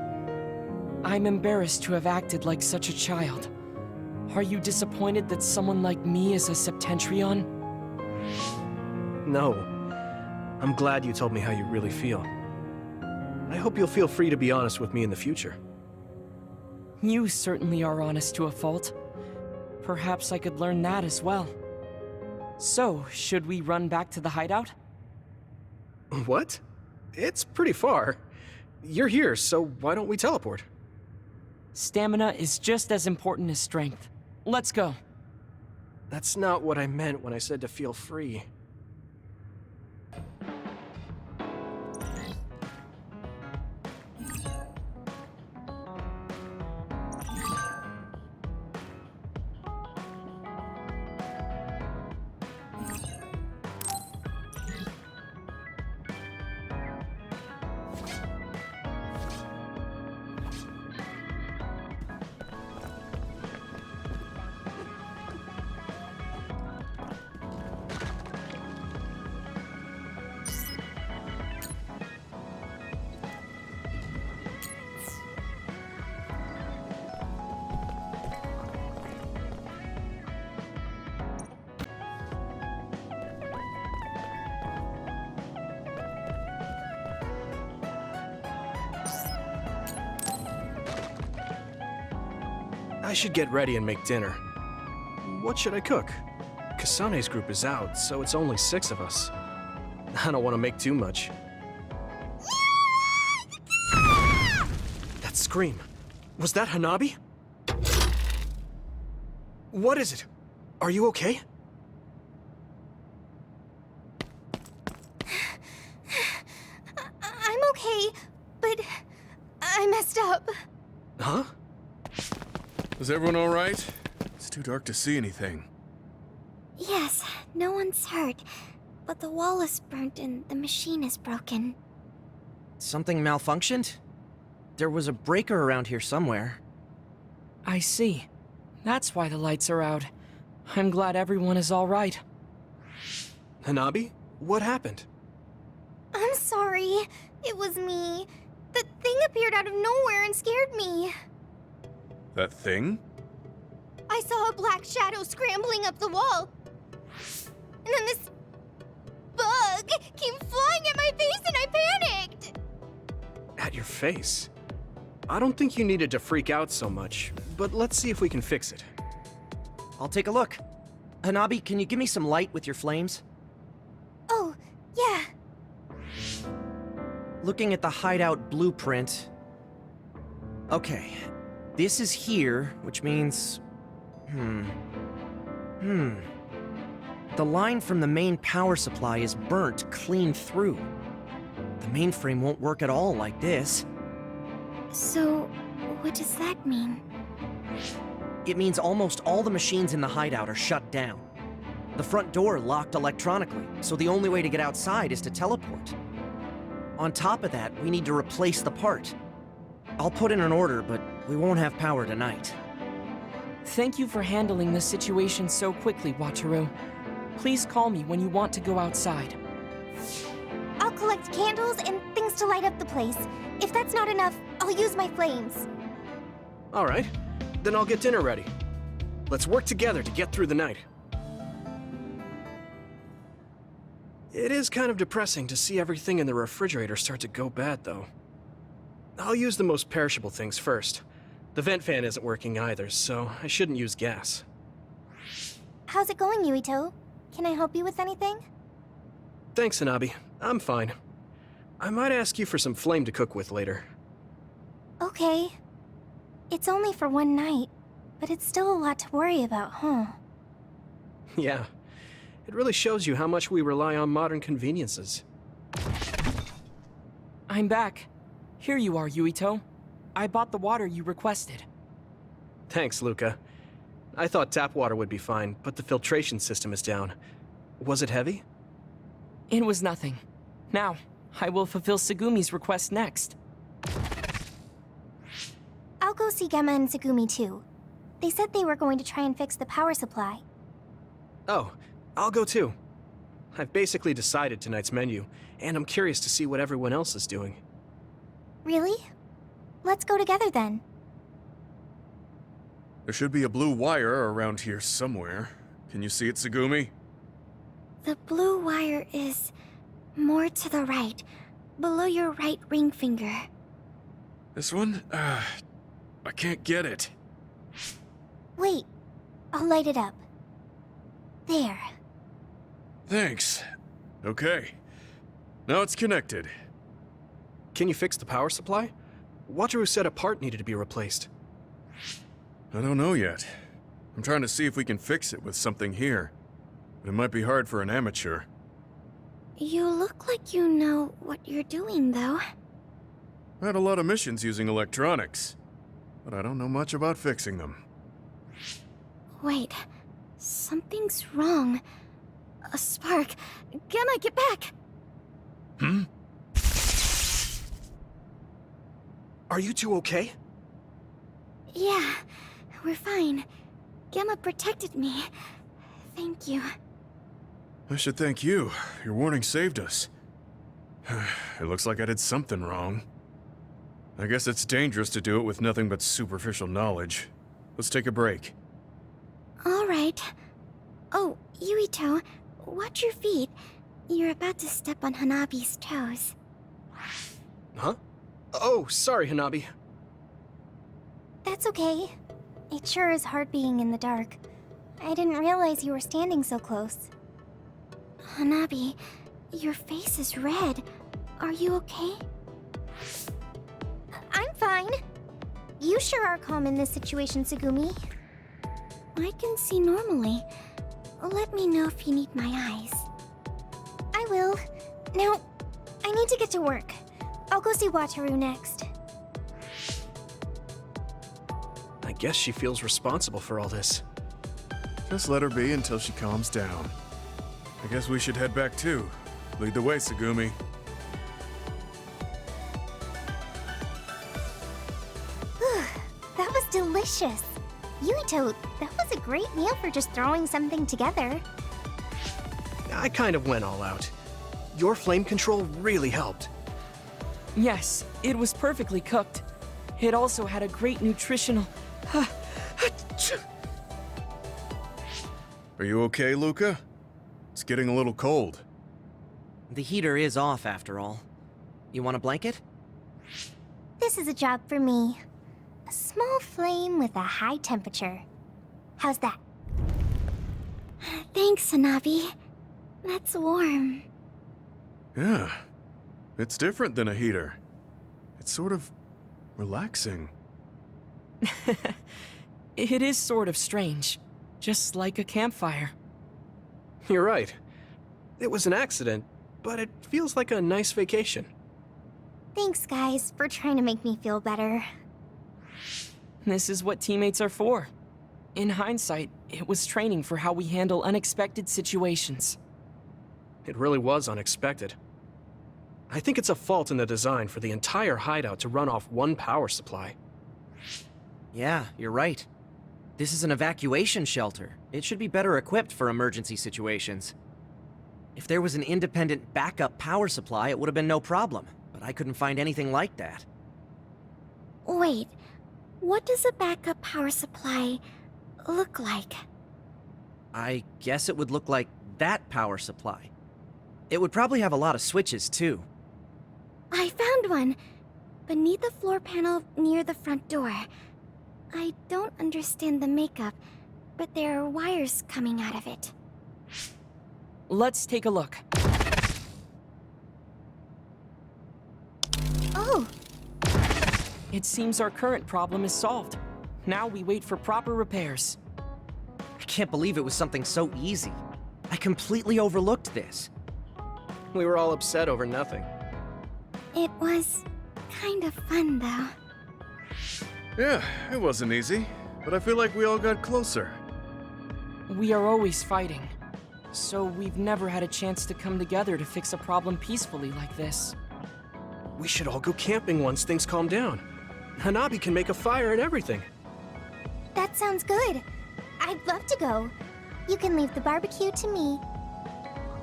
Speaker 11: I'm embarrassed to have acted like such a child. Are you disappointed that someone like me is a Septentrion?
Speaker 1: No. I'm glad you told me how you really feel. I hope you'll feel free to be honest with me in the future.
Speaker 11: You certainly are honest to a fault. Perhaps I could learn that as well. So, should we run back to the hideout?
Speaker 1: What? It's pretty far. You're here, so why don't we teleport?
Speaker 11: Stamina is just as important as strength. Let's go.
Speaker 1: That's not what I meant when I said to feel free. I should get ready and make dinner. What should I cook? Kasane's group is out, so it's only 6 of us. I don't want to make too much. That scream. Was that Hanabi? What is it? Are you okay?
Speaker 7: I'm okay, but I messed up.
Speaker 1: Huh?
Speaker 9: Is everyone all right? It's too dark to see anything.
Speaker 7: Yes, no one's hurt, but the wall is burnt and the machine is broken.
Speaker 14: Something malfunctioned? There was a breaker around here somewhere.
Speaker 11: I see. That's why the lights are out. I'm glad everyone is all right.
Speaker 1: Hanabi? What happened?
Speaker 7: I'm sorry. It was me. The thing appeared out of nowhere and scared me.
Speaker 9: That thing?
Speaker 7: I saw a black shadow scrambling up the wall. And then this bug came flying at my face and I panicked.
Speaker 1: At your face? I don't think you needed to freak out so much, but let's see if we can fix it.
Speaker 14: I'll take a look. Hanabi, can you give me some light with your flames?
Speaker 7: Oh, yeah.
Speaker 14: Looking at the hideout blueprint... Okay, this is here, which means... The line from the main power supply is burnt clean through. The mainframe won't work at all like this.
Speaker 7: So, what does that mean?
Speaker 14: It means almost all the machines in the hideout are shut down. The front door locked electronically, so the only way to get outside is to teleport. On top of that, we need to replace the part. I'll put in an order, but we won't have power tonight.
Speaker 11: Thank you for handling the situation so quickly, Wataru. Please call me when you want to go outside.
Speaker 7: I'll collect candles and things to light up the place. If that's not enough, I'll use my flames.
Speaker 1: All right, then I'll get dinner ready. Let's work together to get through the night. It is kind of depressing to see everything in the refrigerator start to go bad, though. I'll use the most perishable things first. The vent fan isn't working either, so I shouldn't use gas.
Speaker 7: How's it going, Yuito? Can I help you with anything?
Speaker 1: Thanks, Hanabi. I'm fine. I might ask you for some flame to cook with later.
Speaker 7: Okay. It's only for one night, but it's still a lot to worry about, huh?
Speaker 1: Yeah. It really shows you how much we rely on modern conveniences.
Speaker 11: I'm back. Here you are, Yuito. I bought the water you requested.
Speaker 1: Thanks, Luca. I thought tap water would be fine, but the filtration system is down. Was it heavy?
Speaker 11: It was nothing. Now, I will fulfill Segumi's request next.
Speaker 7: I'll go see Gemma and Segumi too. They said they were going to try and fix the power supply.
Speaker 1: Oh, I'll go too. I've basically decided tonight's menu, and I'm curious to see what everyone else is doing.
Speaker 7: Really? Let's go together then.
Speaker 9: There should be a blue wire around here somewhere. Can you see it, Segumi?
Speaker 7: The blue wire is more to the right, below your right ring finger.
Speaker 9: This one? I can't get it.
Speaker 7: Wait, I'll light it up. There.
Speaker 9: Thanks. Okay. Now it's connected.
Speaker 1: Can you fix the power supply? Wataru said a part needed to be replaced.
Speaker 9: I don't know yet. I'm trying to see if we can fix it with something here. But it might be hard for an amateur.
Speaker 7: You look like you know what you're doing, though.
Speaker 9: I had a lot of missions using electronics, but I don't know much about fixing them.
Speaker 7: Wait, something's wrong. A spark. Gemma, get back!
Speaker 9: Hmm?
Speaker 1: Are you two okay?
Speaker 7: Yeah, we're fine. Gemma protected me. Thank you.
Speaker 9: I should thank you. Your warning saved us. It looks like I did something wrong. I guess it's dangerous to do it with nothing but superficial knowledge. Let's take a break.
Speaker 7: All right. Oh, Yuito, watch your feet. You're about to step on Hanabi's toes.
Speaker 1: Huh? Oh, sorry, Hanabi.
Speaker 7: That's okay. It sure is hard being in the dark. I didn't realize you were standing so close. Hanabi, your face is red. Are you okay? I'm fine. You sure are calm in this situation, Segumi. I can see normally. Let me know if you need my eyes. I will. Now, I need to get to work. I'll go see Wataru next.
Speaker 1: I guess she feels responsible for all this.
Speaker 9: Just let her be until she calms down. I guess we should head back too. Lead the way, Segumi.
Speaker 7: That was delicious. Yuito, that was a great meal for just throwing something together.
Speaker 1: I kind of went all out. Your flame control really helped.
Speaker 11: Yes, it was perfectly cooked. It also had a great nutritional...
Speaker 9: Are you okay, Luca? It's getting a little cold.
Speaker 14: The heater is off after all. You want a blanket?
Speaker 7: This is a job for me. A small flame with a high temperature. How's that? Thanks, Hanabi. That's warm.
Speaker 9: Yeah. It's different than a heater. It's sort of relaxing.
Speaker 11: It is sort of strange. Just like a campfire.
Speaker 1: You're right. It was an accident, but it feels like a nice vacation.
Speaker 7: Thanks, guys, for trying to make me feel better.
Speaker 11: This is what teammates are for. In hindsight, it was training for how we handle unexpected situations.
Speaker 1: It really was unexpected. I think it's a fault in the design for the entire hideout to run off one power supply.
Speaker 14: Yeah, you're right. This is an evacuation shelter. It should be better equipped for emergency situations. If there was an independent backup power supply, it would have been no problem, but I couldn't find anything like that.
Speaker 7: Wait, what does a backup power supply look like?
Speaker 14: I guess it would look like that power supply. It would probably have a lot of switches, too.
Speaker 7: I found one! Beneath the floor panel near the front door. I don't understand the makeup, but there are wires coming out of it.
Speaker 11: Let's take a look.
Speaker 7: Oh!
Speaker 11: It seems our current problem is solved. Now we wait for proper repairs.
Speaker 14: I can't believe it was something so easy. I completely overlooked this.
Speaker 1: We were all upset over nothing.
Speaker 7: It was kind of fun, though.
Speaker 9: Yeah, it wasn't easy, but I feel like we all got closer.
Speaker 11: We are always fighting, so we've never had a chance to come together to fix a problem peacefully like this.
Speaker 1: We should all go camping once things calm down. Hanabi can make a fire and everything.
Speaker 7: That sounds good. I'd love to go. You can leave the barbecue to me.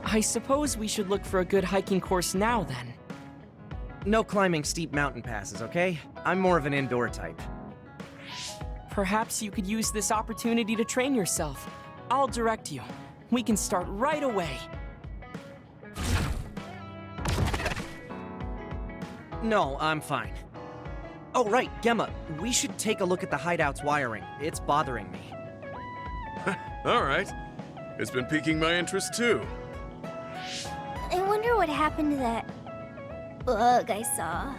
Speaker 11: I suppose we should look for a good hiking course now, then.
Speaker 14: No climbing steep mountain passes, okay? I'm more of an indoor type.
Speaker 11: Perhaps you could use this opportunity to train yourself. I'll direct you. We can start right away.
Speaker 14: No, I'm fine. Oh, right, Gemma, we should take a look at the hideout's wiring. It's bothering me.
Speaker 9: All right. It's been piquing my interest, too.
Speaker 7: I wonder what happened to that bug I saw.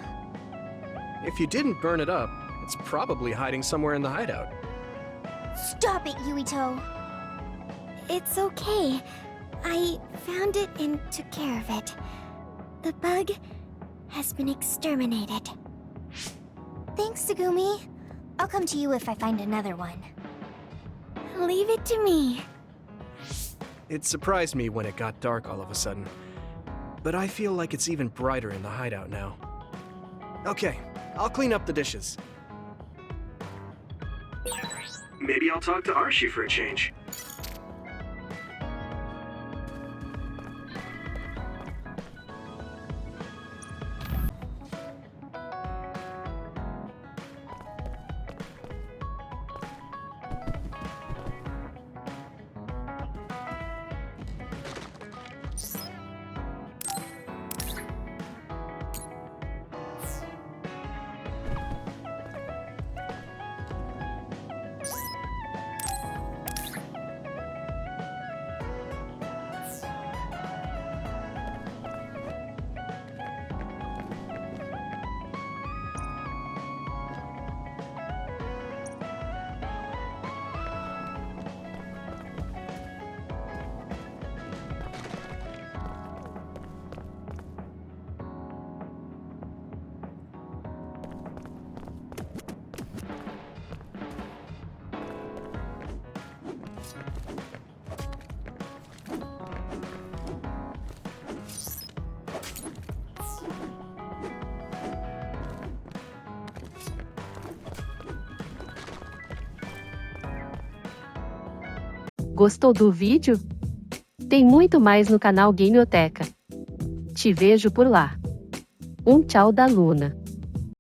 Speaker 1: If you didn't burn it up, it's probably hiding somewhere in the hideout.
Speaker 7: Stop it, Yuito! It's okay. I found it and took care of it. The bug has been exterminated. Thanks, Tsugumi. I'll come to you if I find another one. Leave it to me.
Speaker 1: It surprised me when it got dark all of a sudden. But I feel like it's even brighter in the hideout now. Okay, I'll clean up the dishes.
Speaker 4: Maybe I'll talk to Archie for a change.
Speaker 15: Gostou do vídeo? Tem muito mais no canal Gameoteca. Te vejo por lá. Tchau da Luna.